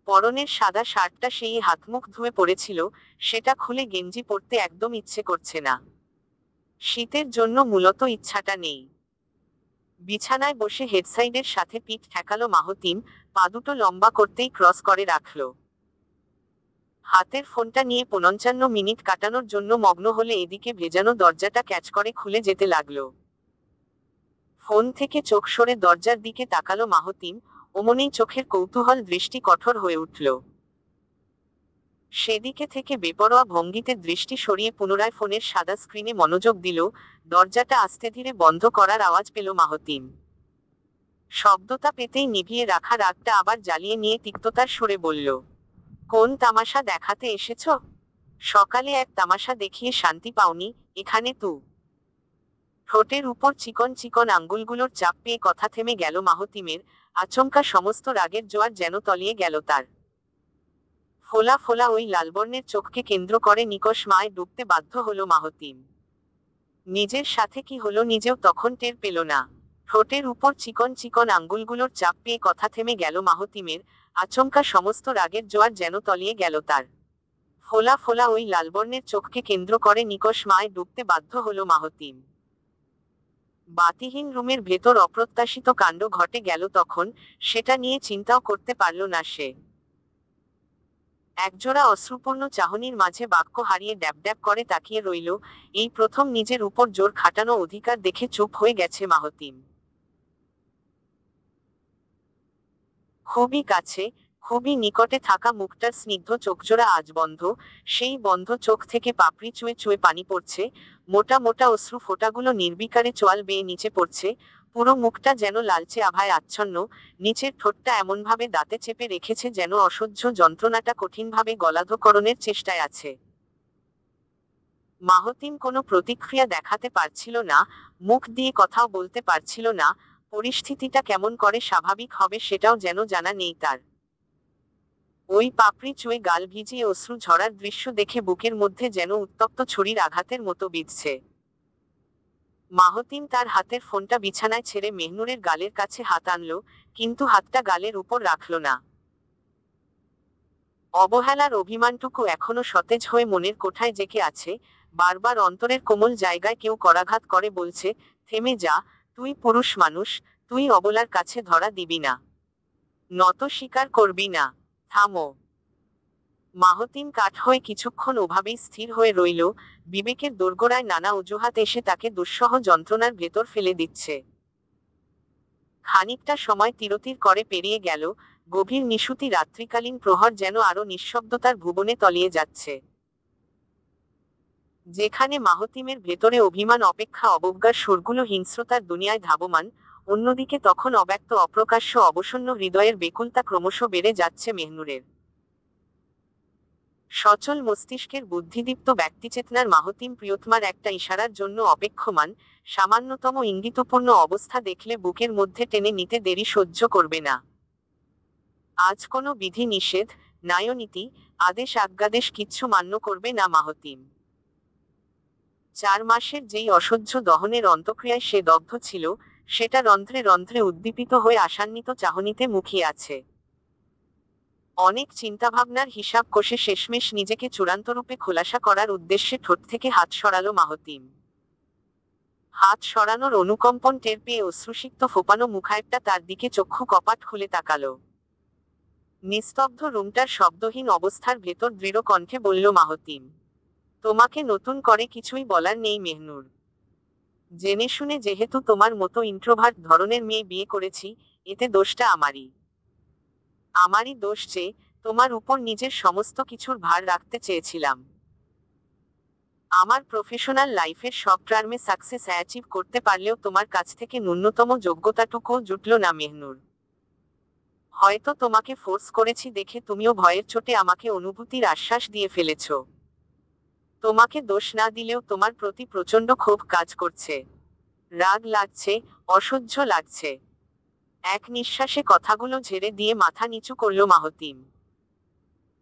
পরনের সাদা শার্টটা সেই হাতমুখ ধুয়ে পড়েছিল, সেটা খুলে গেঞ্জি পরতে একদম ইচ্ছে করছে না। শীতের জন্য মূলত ইচ্ছাটা নেই। বিছানায় বসে হেডসাইডের সাথে পিঠ ঠেকালো মাহতিম, পা দুটো লম্বা করতেই ক্রস করে রাখল। হাতের ফোনটা নিয়ে 55 মিনিট কাটানোর জন্য মগ্ন হলে এদিকে ভেজানো দরজাটা ক্যাচ করে খুলে যেতে লাগলো। ফোন থেকে চোখ সরে দরজার দিকে তাকালো মাহতিম, অমনেই চোখের কৌতূহল দৃষ্টি কঠোর হয়ে উঠল। সেদিকে থেকে বেপরোয়া ভঙ্গিতে দৃষ্টি সরিয়ে পুনরায় ফোনের সাদা স্ক্রিনে মনোযোগ দিল। দরজাটা আস্তে ধীরে বন্ধ করার আওয়াজ পেল মাহতিম। শব্দটা পেতেই নিভিয়ে রাখা রাগটা আবার জ্বালিয়ে নিয়ে তিক্ততার সুরে বলল, কোন তামাশা দেখাতে এসেছ? সকালে এক তামাশা দেখিয়ে শান্তি পাওনি, এখানে তু? ঠোঁটের উপর চিকন চিকন আঙ্গুলগুলোর চাপ পেয়ে কথা থেমে গেল মাহতিমের, আচমকা সমস্ত রাগের জোয়ার যেন তলিয়ে গেল তার। ফোলা ফোলা ওই লালবর্ণের চোখকে কেন্দ্র করে নিকষ মায় ডুবতে বাধ্য হলো মাহতিম। নিজের সাথে কি হলো নিজেও তখন টের পেল না। ঠোঁটের উপর চিকন চিকন আঙ্গুলগুলোর চাপ পেয়ে কথা থেমে গেল মাহতিমের, আচমকা সমস্ত রাগের জোয়ার যেন তলিয়ে গেল তার। ফোলা ফোলা ওই লালবর্ণের চোখকে কেন্দ্র করে নিকষ মায় ডুবতে বাধ্য হলো মাহতিম। বাতিহীন রুমের ভেতর অপ্রত্যাশিত কাণ্ড ঘটে গেল তখন, সেটা নিয়ে চিন্তাও করতে পারল না সে। একজোড়া অশ্রুপূর্ণ চাহনির মাঝে বাক্য হারিয়ে ড্যাব ড্যাব করে তাকিয়ে রইল। এই প্রথম নিজের উপর জোর খাটানো অধিকার দেখে চুপ হয়ে গেছে মাহতিম। খুবই কাছে, খুবই নিকটে থাকা মুখটার স্নিগ্ধ চোখজোড়া আজ বন্ধ, সেই বন্ধ চোখ থেকে পাপড়ি চুয়ে চুয়ে পানি পড়ছে, মোটা মোটা অশ্রু ফোঁটাগুলো নির্বিকারে চোয়াল বেয়ে নিচে পড়ছে, পুরো মুখটা যেন লালচে আভায় আচ্ছন্ন, নিচের ঠোঁটটা এমনভাবে দাঁতে চেপে রেখেছে যেন অসহ্য যন্ত্রণাটা কঠিনভাবে গলাধঃকরণের চেষ্টায় আছে। মাহতিম কোনো প্রতিক্রিয়া দেখাতে পারছিল না, মুখ দিয়ে কথাও বলতে পারছিল না, পরিস্থিতিটা কেমন করে স্বাভাবিক হবে সেটাও যেন জানা নেই তার। ওই পাপড়ি চুয়ে গাল ভিজিয়ে অশ্রু ঝরার দৃশ্য দেখে বুকের মধ্যে যেন উত্তপ্ত ছুরির আঘাতের মতো বিঁধছে। মাহতিম তার হাতের ফোনটা বিছানায় ছেড়ে মেহনুরের গালের কাছে হাত আনলো, কিন্তু হাতটা গালের উপর রাখল না। অবহেলার অভিমানটুকু এখনো সতেজ হয়ে মনের কোঠায় জেঁকে আছে, বারবার অন্তরের কোমল জায়গায় কেউ করাঘাত করে বলছে, থেমে যা, তুই পুরুষ মানুষ, তুই অবলার কাছে ধরা দিবি না, নত স্বীকার করবি না, থামো। মাহতিম কাঠ হয়ে কিছুক্ষণ ওভাবেই স্থির হয়ে রইল, বিবেকের দোরগোড়ায় নানা অজুহাত এসে তাকে দুঃসহ যন্ত্রণার ভেতর ফেলে দিচ্ছে। খানিকটা সময় তিরতির করে পেরিয়ে গেল, গভীর নিশুতি রাত্রিকালীন প্রহর যেন আরো নিঃশব্দতার ভুবনে তলিয়ে যাচ্ছে। যেখানে মাহতিমের ভেতরে অভিমান অপেক্ষা অবজ্ঞার সুরগুলো হিংস্রতার দুনিয়ায় ধাবমান, অন্যদিকে তখন অব্যক্ত অপ্রকাশ্য অবসন্ন হৃদয়ের বেকুলতা ক্রমশ বেড়ে যাচ্ছে মেহনুরের। সচল মস্তিষ্কের বুদ্ধিদীপ্ত ব্যক্তিচেতনার মাহতিম প্রিয়তমার একটা ইশারার জন্য অপেক্ষমান, সামান্যতম ইঙ্গিতপূর্ণ অবস্থা দেখলে বুকের মধ্যে টেনে নিতে দেরি সহ্য করবে না। আজ কোনো বিধি নিষেধ, ন্যায়নীতি, আদেশ আজ্ঞাদেশ কিচ্ছু মান্য করবে না মাহতিম। 4 মাসের যেই অসহ্য দহনের অন্তক্রিয়ায় সে দগ্ধ ছিল, সেটা রন্ধ্রে রন্ধ্রে উদ্দীপিত হয়ে আশান্বিত চাহনিতে মুখিয়ে আছে। অনেক চিন্তাভাবনার হিসাব কষে শেষমেশ নিজেকে চূড়ান্তরূপে খোলাসা করার উদ্দেশ্যে ঠোঁট থেকে হাত সরালো মাহতিম। হাত সরানোর অনুকম্পন টের পেয়ে অশ্রুসিক্ত ফোপানো মুখায়টা তার দিকে চক্ষু কপাট খুলে তাকালো। নিস্তব্ধ রুমটার শব্দহীন অবস্থার ভেতর দৃঢ় কণ্ঠে বলল মাহতিম, তোমাকে নতুন করে কিছুই বলার নেই মেহনুর। জেনে শুনে যেহেতু তোমার মতো ইন্ট্রোভার্ট ধরনের মেয়ে বিয়ে করেছি, এতে দোষটা আমারই দোষ যে তোমার উপর নিজের সমস্ত কিছুর ভার রাখতে চেয়েছিলাম। আমার প্রফেশনাল লাইফের সব টার্মে সাকসেস অ্যাচিভ করতে পারলেও তোমার কাছ থেকে ন্যূনতম যোগ্যতাটুকুও জুটল না মেহনুর। হয়তো তোমাকে ফোর্স করেছি দেখে তুমিও ভয়ের চোটে আমাকে অনুভূতির আশ্বাস দিয়ে ফেলেছ। তোমাকে দোষ না দিলেও তোমার প্রতি প্রচণ্ড ক্ষোভ কাজ করছে, রাগ লাগছে, অসহ্য লাগছে। এক নিঃশ্বাসে কথাগুলো ঝেড়ে দিয়ে মাথা নিচু করল মাহতিম।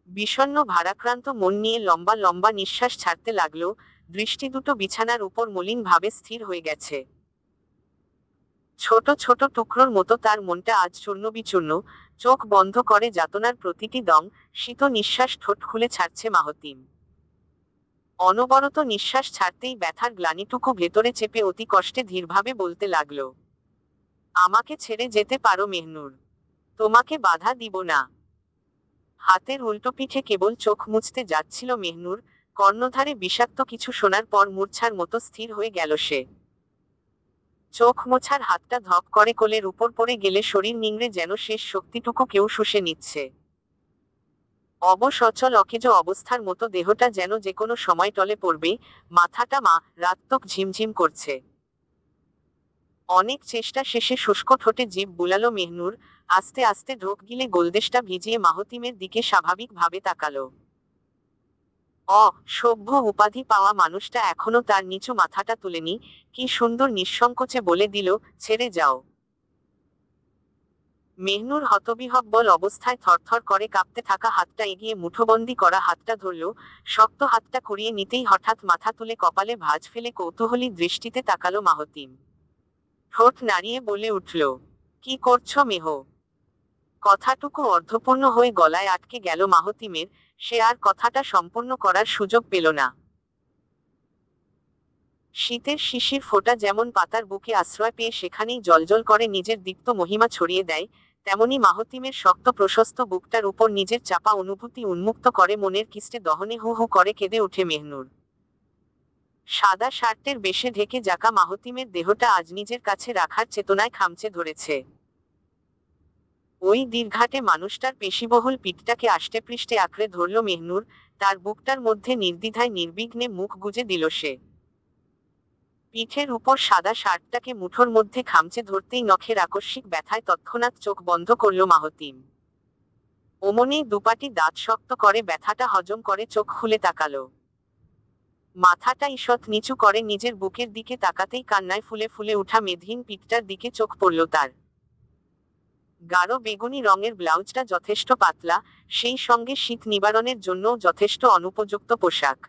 বিষণ্ণ ভারাক্রান্ত মন নিয়ে লম্বা লম্বা নিঃশ্বাস ছাড়তে লাগলো, দৃষ্টি দুটো বিছানার উপর মলিন ভাবে স্থির হয়ে গেছে। ছোট ছোট টুকরোর মতো তার মনটা আজ চূর্ণবিচূর্ণ, চোখ বন্ধ করে যাতনার প্রতিটি দম, শীত নিঃশ্বাস ঠোঁট খুলে ছাড়ছে মাহতিম। অনবরত নিঃশ্বাস ছাড়তেই ব্যথার গ্লানিটুকু ভেতরে চেপে অতি কষ্টে ধীরভাবে বলতে লাগলো, আমাকে ছেড়ে যেতে পারো মেহনুর, তোমাকে বাধা দিব না। হাতের উল্টো পিঠে কেবল চোখ মুছতে যাচ্ছিল মেহনুর, কর্ণধারে বিষাক্ত কিছু শোনার পর মূর্ছার মতো স্থির হয়ে গেল সে। চোখ মোছার হাতটা ধপ করে কোলের উপর পড়ে গেলে শরীর নিংড়ে যেন শেষ শক্তিটুকু কেউ শুষে নিচ্ছে। অবশ অচল অকেজো অবস্থার মতো দেহটা যেন যেকোনো সময় টলে পড়বে, মাথাটা রাত্মক ঝিমঝিম করছে। অনেক চেষ্টা শেষে শুষ্ক ঠোঁটে জিভ বুলালো মেহনুর, আস্তে আস্তে ঢোক গিলে গোলদেশটা ভিজিয়ে মাহতিমের দিকে স্বাভাবিকভাবে তাকালো। সভ্য উপাধি পাওয়া মানুষটা এখনো তার নিচু মাথাটা তুলেনি, কি সুন্দর নিঃসংকোচে বলে দিল, ছেড়ে যাও। মেহনুর হতবিহ্বল অবস্থায় থরথর করে কাঁপতে থাকা হাতটা এগিয়ে মুঠোবন্দি করা হাতটা ধরল, শক্ত হাতটা কুড়িয়ে নিতেই হঠাৎ মাথা তুলে কপালে ভাঁজ ফেলে কৌতূহলী দৃষ্টিতে তাকালো মাহতিম। ঠোঁট নাড়িয়ে বলে উঠল, কি করছো মেহ? কথাটুকু অর্ধপূর্ণ হয়ে গলায় আটকে গেল মাহতিমের, সে আর কথাটা সম্পূর্ণ করার সুযোগ পেল না। শীতের শিশির ফোঁটা যেমন পাতার বুকে আশ্রয় পেয়ে সেখানেই জ্বলজ্বল করে নিজের দীপ্ত মহিমা ছড়িয়ে দেয়, তেমনি মাহতিমের শক্ত প্রশস্ত বুকটার উপর নিজের চাপা অনুভূতি উন্মুক্ত করে মনের কিস্টে দহনে হু হু করে কেঁদে ওঠে মেহনুর। সাদা শার্টের বেশে ঢেকে যাকা মাহতিমের দেহটা আজ নিজের কাছে রাখার চেতনায় খামচে ধরেছে। ওই দীর্ঘাটে মানুষটার পেশিবহুল পিঠটাকে আষ্টেপৃষ্ঠে আঁকড়ে ধরল মেহনুর, তার বুকটার মধ্যে নির্দ্বিধায় নির্বিঘ্নে মুখ গুজে দিল সে। পিঠের উপর সাদা শার্টটাকে মুঠোর মধ্যে খামচে ধরতেই নখের আকস্মিক ব্যথায় তৎক্ষণাৎ চোখ বন্ধ করল মাহতিম। অমনেই দুপাটি দাঁত শক্ত করে ব্যথাটা হজম করে চোখ খুলে তাকালো। মাথাটা ঈষৎ নিচু করে নিজের বুকের দিকে তাকাতেই কান্নায় ফুলে ফুলে উঠা মেদহীন পিঠটার দিকে চোখ পড়ল তার। গাঢ় বেগুনি রঙের ব্লাউজটা যথেষ্ট পাতলা, সেই সঙ্গে শীত নিবারণের জন্যও যথেষ্ট অনুপযুক্ত পোশাক।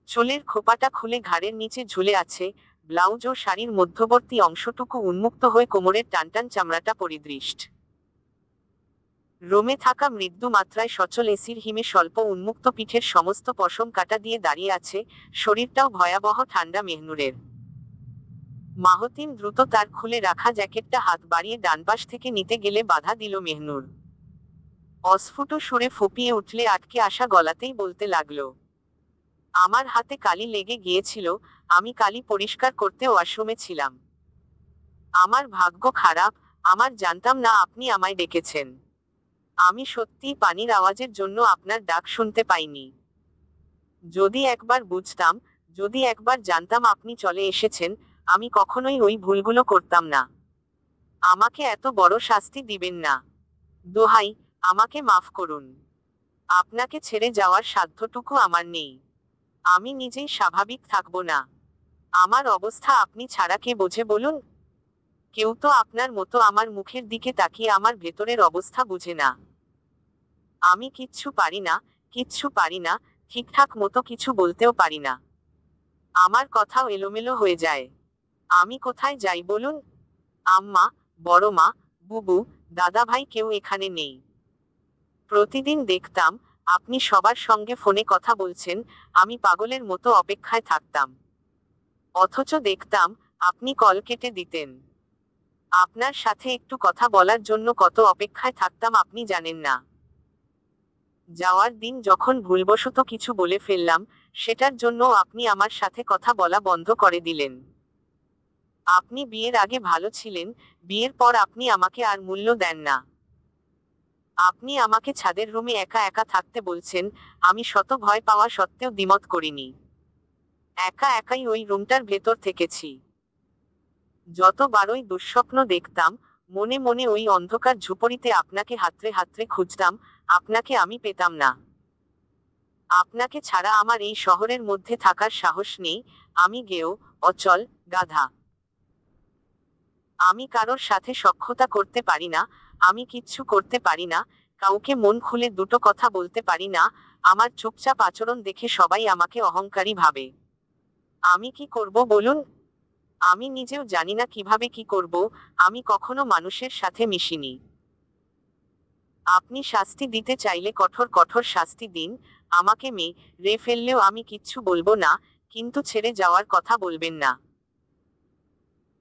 চুলের খোপাটা খুলে ঘাড়ের নিচে ঝুলে আছে, ব্লাউজ ও শাড়ির মধ্যবর্তী অংশটুকু উন্মুক্ত হয়ে কোমরের টানটান চামড়াটা পরিদৃষ্ট। রোমে থাকা মৃদু মাত্রায় সচল এসির হিমে স্বল্প উন্মুক্ত পিঠের সমস্ত পশম কাটা দিয়ে দাঁড়িয়ে আছে, শরীরটাও ভয়াবহ ঠান্ডা মেহনুরের। মাহতিম দ্রুত তার খুলে রাখা জ্যাকেটটা হাত বাড়িয়ে ডানপাশ থেকে নিতে গেলে বাধা দিল মেহনুর। অস্ফুট সুরে ফুঁপিয়ে উঠলে আটকে আসা গলাতেই বলতে লাগলো, আমার হাতে কালি লেগে গিয়েছিল, আমি কালি পরিষ্কার করতে ওয়াশরুমে ছিলাম। আমার ভাগ্য খারাপ, আমার জানতাম না আপনি আমায় ডেকেছেন। আমি সত্যিই পানির আওয়াজের জন্য আপনার ডাক শুনতে পাইনি। যদি একবার বুঝতাম, যদি একবার জানতাম আপনি চলে এসেছেন, আমি কখনোই ওই ভুলগুলো করতাম না। আমাকে এত বড় শাস্তি দিবেন না। দোহাই, আমাকে মাফ করুন। আপনাকে ছেড়ে যাওয়ার সাধ্যটুকু আমার নেই। আমি নিজেই স্বাভাবিক থাকবো না। আমার অবস্থা আপনি ছাড়া কে বোঝে বলুন? কেউ তো আপনার মতো আমার মুখের দিকে তাকিয়ে আমার ভেতরের অবস্থা বুঝে না। আমি কিচ্ছু পারি না, কিচ্ছু পারি না, ঠিকঠাক মতো কিছু বলতেও পারি না। আমার কথাও এলোমেলো হয়ে যায়। আমি কোথায় যাই বলুন? আম্মা, বড় মা, বুবু, দাদা ভাই কেউ এখানে নেই। প্রতিদিন দেখতাম আপনি সবার সঙ্গে ফোনে কথা বলছেন, আমি পাগলের মতো অপেক্ষায় থাকতাম। অথচ দেখতাম আপনি কল কেটে দিতেন। আপনার সাথে একটু কথা বলার জন্য কত অপেক্ষায় থাকতাম আপনি জানেন না। যাওয়ার দিন যখন ভুলবশত কিছু বলে ফেললাম, সেটার জন্য আপনি আমার সাথে কথা বলা বন্ধ করে দিলেন। আপনি বিয়ের আগে ভালো ছিলেন, বিয়ের পর আপনি আমাকে আর মূল্য দেন না। আপনি আমাকে ছাদের রুমে একা একা থাকতে বলছেন, আমি শত ভয় পাওয়া সত্ত্বেও দ্বিমত করিনি। একা একাই ওই রুমটার ভেতর থেকেছি। যতবারই দুঃস্বপ্ন দেখতাম, মনে মনে ওই অন্ধকার ঝুপড়িতে আপনাকে হাতড়ে হাতড়ে খুঁজতাম, আপনাকে আমি পেতাম না। আপনাকে ছাড়া আমার এই শহরের মধ্যে থাকার সাহস নেই, আমি গেও, অচল, গাধা। আমি কারোর সাথে সখ্যতা করতে পারি না, আমি কিচ্ছু করতে পারি না, কাউকে মন খুলে দুটো কথা বলতে পারি না, আমার চুপচাপ আচরণ দেখে সবাই আমাকে অহংকারী ভাবে। আমি কি করব বলুন? আমি নিজেও জানি না কিভাবে কি করব, আমি কখনো মানুষের সাথে মিশিনি। আপনি শাস্তি দিতে চাইলে কঠোর কঠোর শাস্তি দিন, আমাকে মেরে ফেললেও আমি কিচ্ছু বলবো না, কিন্তু ছেড়ে যাওয়ার কথা বলবেন না।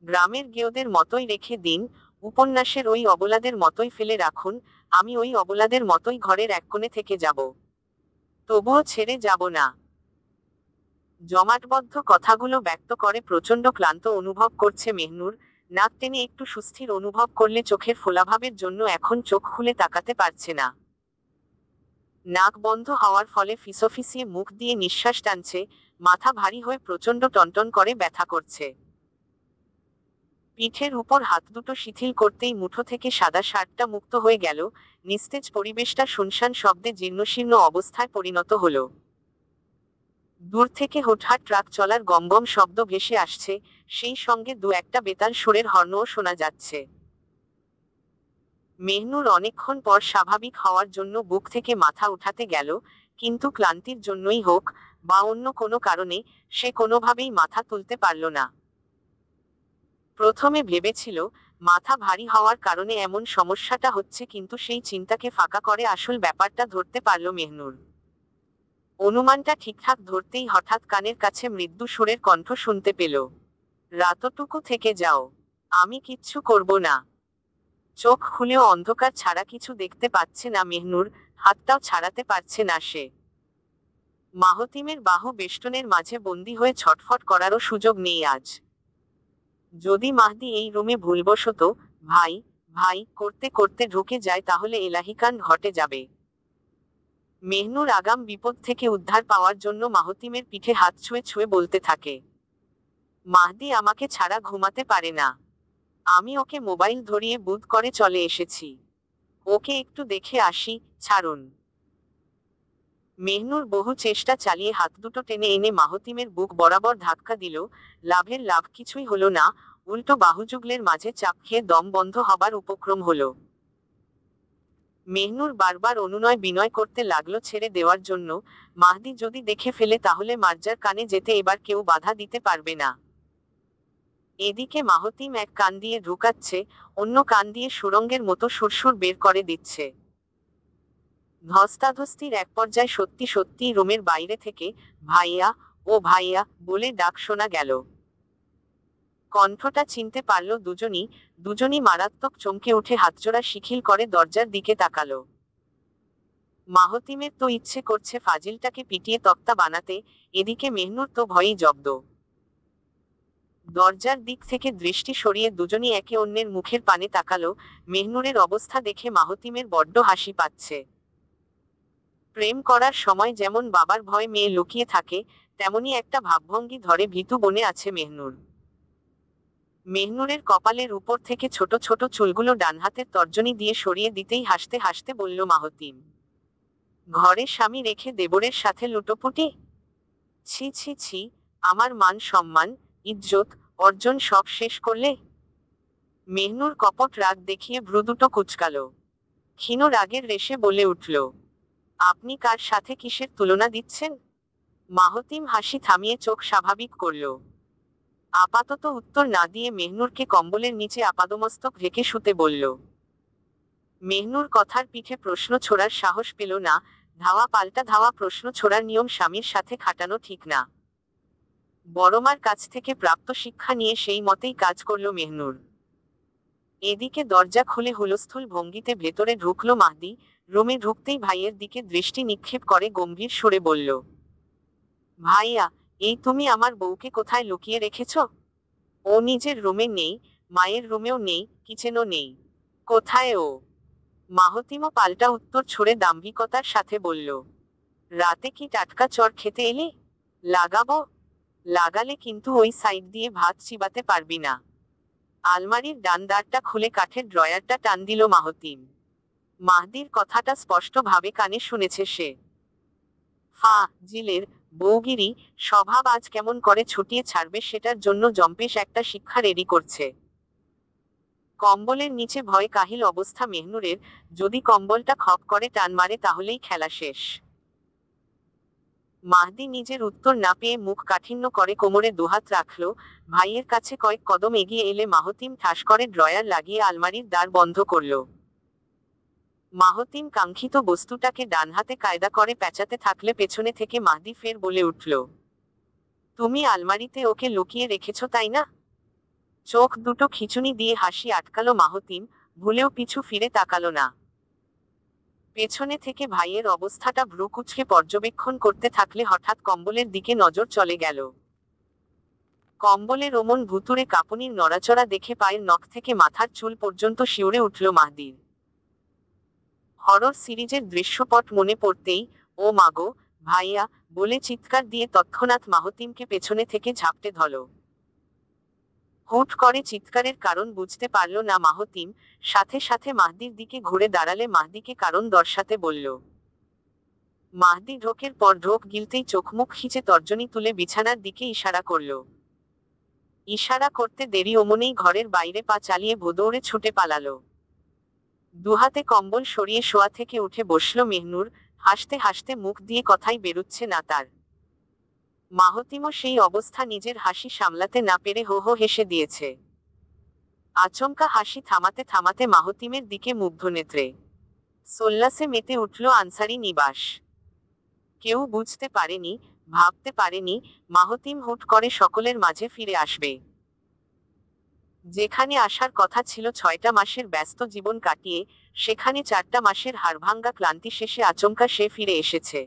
গ্রামের গেঁয়োদের মতোই রেখে দিন, উপন্যাসের ওই অবলাদের মতোই ফেলে রাখুন, আমি ওই অবলাদের মতোই ঘরের এক কোণে থেকে যাব। তবুও ছেড়ে যাব না। জমাটবদ্ধ কথাগুলো ব্যক্ত করে প্রচণ্ড ক্লান্ত অনুভব করছে মেহনুর, নাক টেনে একটু সুস্থির অনুভব করলে চোখের ফোলাভাবের জন্য এখন চোখ খুলে তাকাতে পারছে না। নাক বন্ধ হওয়ার ফলে ফিসফিসিয়ে মুখ দিয়ে নিঃশ্বাস টানছে, মাথা ভারী হয়ে প্রচণ্ড টনটন করে ব্যথা করছে। পিঠের উপর হাত দুটো শিথিল করতেই মুঠো থেকে সাদা শার্টটা মুক্ত হয়ে গেল, নিস্তেজ পরিবেশটা শুনশান শব্দে জীর্ণশীর্ণ অবস্থায় পরিণত হলো। দূর থেকে হুটহাট ট্রাক চলার গমগম শব্দ ভেসে আসছে, সেই সঙ্গে দু একটা বেতাল সুরের হর্নও শোনা যাচ্ছে। মেহনুর অনেকক্ষণ পর স্বাভাবিক হওয়ার জন্য বুক থেকে মাথা উঠাতে গেল, কিন্তু ক্লান্তির জন্যই হোক বা অন্য কোনো কারণে সে কোনোভাবেই মাথা তুলতে পারল না। প্রথমে ভেবেছিল মাথা ভারী হওয়ার কারণে এমন সমস্যাটা হচ্ছে, কিন্তু সেই চিন্তাকে ফাঁকা করে আসল ব্যাপারটা ধরতে পারল মেহনুর। অনুমানটা ঠিকঠাক ধরতেই হঠাৎ কানের কাছে মৃদু সুরের কণ্ঠ শুনতে পেল। রাতটুকু থেকে যাও, আমি কিচ্ছু করব না। চোখ খুলেও অন্ধকার ছাড়া কিছু দেখতে পাচ্ছে না মেহনুর, হাতটাও ছাড়াতে পারছে না সে। মাহতিমের বাহু বেষ্টনের মাঝে বন্দী হয়ে ছটফট করারও সুযোগ নেই আজ। যদি মাহদি এই রুমে ভুলবশত ভাই ভাই করতে করতে ঢুকে যায় তাহলে এলাহিকাণ্ড ঘটে যাবে। মেহনুর আগাম বিপদ থেকে উদ্ধার পাওয়ার জন্য মাহতিমের পিঠে হাত ছুঁয়ে ছুঁয়ে বলতে থাকে, মাহদি আমাকে ছাড়া ঘুমাতে পারে না। আমি ওকে মোবাইল ধরিয়ে বুধ করে চলে এসেছি। ওকে একটু দেখে আসি, ছাড়ুন। মেহনুর বহু চেষ্টা চালিয়ে হাত দুটো টেনে এনে মাহতিমের বুক বরাবর ধাক্কা দিল, লাভের লাভ কিছুই হলো না, উল্টো বাহুযুগলের মাঝে চাপ খেয়ে দম বন্ধ হবার উপক্রম হলো। মেহনুর বারবার অনুনয় বিনয় করতে লাগলো ছেড়ে দেওয়ার জন্য, মাহদি যদি দেখে ফেলে তাহলে মার্জার কানে যেতে এবার কেউ বাধা দিতে পারবে না। এদিকে মাহতিম এক কান দিয়ে ঢুকাচ্ছে, অন্য কান দিয়ে সুরঙ্গের মতো সুরসুর বের করে দিচ্ছে। ধস্তাধস্তির এক পর্যায়ে সত্যি সত্যি রুমের বাইরে থেকে ভাইয়া, ও ভাইয়া বলে ডাক শোনা গেল। কণ্ঠটা চিনতে পারল দুজনই মারাত্মক চমকে উঠে হাতজোড়া শিখিল করে দরজার দিকে তাকালো। মাহতিমের তো ইচ্ছে করছে ফাজিলটাকে পিটিয়ে তক্তা বানাতে, এদিকে মেহনুর তো ভয়েই জব্দ। দরজার দিক থেকে দৃষ্টি সরিয়ে দুজনই একে অন্যের মুখের পানে তাকালো। মেহনুরের অবস্থা দেখে মাহতিমের বড্ড হাসি পাচ্ছে। প্রেম করার সময় যেমন বাবার ভয় মেয়ে লুকিয়ে থাকে, তেমনি একটা ভাবভঙ্গি ধরে ভীতু বনে আছে মেহনুর। মেহনুরের কপালের উপর থেকে ছোট ছোট চুলগুলো ডান হাতের তর্জনী দিয়ে সরিয়ে দিতেই হাসতে হাসতে বলল মাহতিম, ঘরে স্বামী রেখে দেবরের সাথে লুটোপুটি? ছি ছি ছি, আমার মান সম্মান, ইজ্জত, অর্জন সব শেষ করলে। মেহনুর কপট রাগ দেখিয়ে ভ্রু দুটো কুঁচকাল। ক্ষীণ রাগের রেশে বলে উঠল, আপনি কার সাথে কিসের তুলনা দিচ্ছেন? মাহতিম হাসি থামিয়ে চোখ স্বাভাবিক করল। আপাতত উত্তর না দিয়ে মেহনুরকে কম্বলের নিচে আপাদমস্তক ঢেকে শুতে বলল। মেহনুর কথার পিঠে প্রশ্ন ছোড়ার সাহস পেল না। ধাওয়া পাল্টা ধাওয়া প্রশ্ন ছোড়ার নিয়ম স্বামীর সাথে খাটানো ঠিক না। বড়মার কাছ থেকে প্রাপ্ত শিক্ষা নিয়ে সেই মতেই কাজ করল মেহনুর। এদিকে দরজা খুলে হুলস্থুল ভঙ্গিতে ভেতরে ঢুকল মাহদি। রুমে ঢুকতেই ভাইয়ের দিকে দৃষ্টি নিক্ষেপ করে গম্ভীর সুরে বলল, ভাইয়া, এই তুমি আমার বউকে কোথায় লুকিয়ে রেখেছ? ও নিজের রুমে নেই, মায়ের রুমেও নেই, কিচেনও নেই। কোথায় ও? মাহতিমও পাল্টা উত্তর ছুড়ে দাম্ভিকতার সাথে বলল, রাতে কি টাটকা চর খেতে এলি? লাগাবো? লাগালে কিন্তু ওই সাইড দিয়ে ভাত চিবাতে পারবি না। আলমারির ডান দ্বারটা খুলে কাঠের ড্রয়ারটা টান দিল মাহতিম। মাহদির কথাটা স্পষ্টভাবে কানে শুনেছে সে। জিলের বউগিরি স্বভাব আজ কেমন করে ছুটিয়ে ছাড়বে সেটার জন্য জম্পেশ একটা শিক্ষা রেডি করছে। কম্বলের নিচে ভয় কাহিল অবস্থা মেহনুরের। যদি কম্বলটা খপ করে টান মারে তাহলেই খেলা শেষ। মাহদি নিজের উত্তর না পেয়ে মুখ কাঠিন্য করে কোমরে দুহাত রাখল। ভাইয়ের কাছে কয়েক কদম এগিয়ে এলে মাহতিম ঠাস করে ড্রয়ার লাগিয়ে আলমারির দ্বার বন্ধ করল। মাহতিম কাঙ্ক্ষিত বস্তুটাকে ডান হাতে কায়দা করে পেঁচাতে থাকলে পেছনে থেকে মাহদি ফের বলে উঠল, তুমি আলমারিতে ওকে লুকিয়ে রেখেছ তাই না? চোখ দুটো খিচুনি দিয়ে হাসি আটকালো মাহতিম, ভুলেও পিছু ফিরে তাকালো না। পেছনে থেকে ভাইয়ের অবস্থাটা ভ্রু কুঁচকে পর্যবেক্ষণ করতে থাকলে হঠাৎ কম্বলের দিকে নজর চলে গেল। কম্বলের ওমন ভুতুড়ে কাঁপুনির নড়াচড়া দেখে পায়ের নখ থেকে মাথার চুল পর্যন্ত শিউরে উঠল মাহদির। হরর সিরিজের দৃশ্যপট মনে পড়তেই, ও মাগো, ভাইয়া বলে চিৎকার দিয়ে তৎক্ষণাৎ মাহতিমকে পেছনে থেকে ঝাপটে ধরল। হুট করে চিৎকারের কারণ বুঝতে পারল না মাহতিম। সাথে সাথে মাহদির দিকে ঘুরে দাঁড়ালে মাহদিকে কারণ দর্শাতে বলল। মাহদি ঢোকের পর ঢোক গিলতেই চোখমুখ খিচে তর্জনী তুলে বিছানার দিকে ইশারা করল। ইশারা করতে দেরি অমনেই ঘরের বাইরে পা চালিয়ে ভোদৌড়ে ছুটে পালালো। দুহাতে কম্বল সরিয়ে শোয়া থেকে উঠে বসল মেহনুর। হাসতে হাসতে মুখ দিয়ে কথাই বেরুচ্ছে না তার। মাহতিমও সেই অবস্থা নিজের হাসি সামলাতে না পেরে হো হো হেসে দিয়েছে। আচমকা হাসি থামাতে থামাতে মাহতিমের দিকে মুগ্ধ নেত্রে সোল্লাসে মেতে উঠল আনসারি নিবাস। কেউ বুঝতে পারেনি, ভাবতে পারেনি মাহতিম হুট করে সকলের মাঝে ফিরে আসবে। যেখানে আসার কথা ছিল 6টা মাসের ব্যস্ত জীবন কাটিয়ে, সেখানে 4টা মাসের হাড়ভাঙ্গা ক্লান্তি শেষে আচমকা সে ফিরে এসেছে।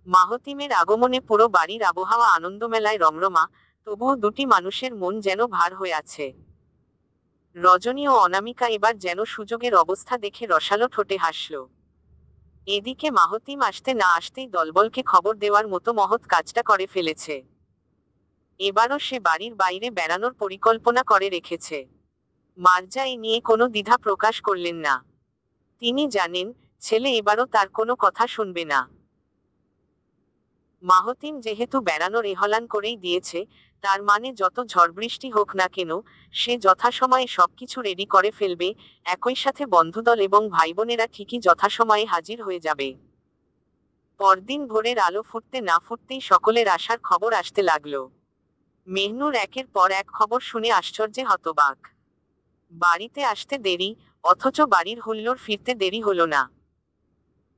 মাহতিমের আগমনে পুরো বাড়ির আবহাওয়া আনন্দমেলায় রমরমা, তবুও দুটি মানুষের মন যেন ভার হয়ে আছে। রজনী ও অনামিকা এবার যেন সুযোগের অবস্থা দেখে রসালো ঠোঁটে হাসল। এদিকে মাহতিম আসতে না আসতেই দলবলকে খবর দেওয়ার মতো মহৎ কাজটা করে ফেলেছে। এবারও সে বাড়ির বাইরে বেড়ানোর পরিকল্পনা করে রেখেছে। মার্জা এ নিয়ে কোনো দ্বিধা প্রকাশ করলেন না। তিনি জানেন, ছেলে এবারও তার কোনো কথা শুনবে না। মাহতিম যেহেতু বেড়ানোর এহলান করেই দিয়েছে, তার মানে যত ঝড়বৃষ্টি হোক না কেন, সে যথাসময়ে সবকিছু রেডি করে ফেলবে। একই সাথে বন্ধুদল এবং ভাইবোনেরা ঠিকই যথাসময়ে হাজির হয়ে যাবে। পরদিন ভোরের আলো ফুটতে না ফুটতেই সকলের আসার খবর আসতে লাগলো। মেহনুর একের পর এক খবর শুনে আশ্চর্যে হতবাক। বাড়িতে আসতে দেরি, অথচ বাড়ির হুল্লোড় ফিরতে দেরি হলো না।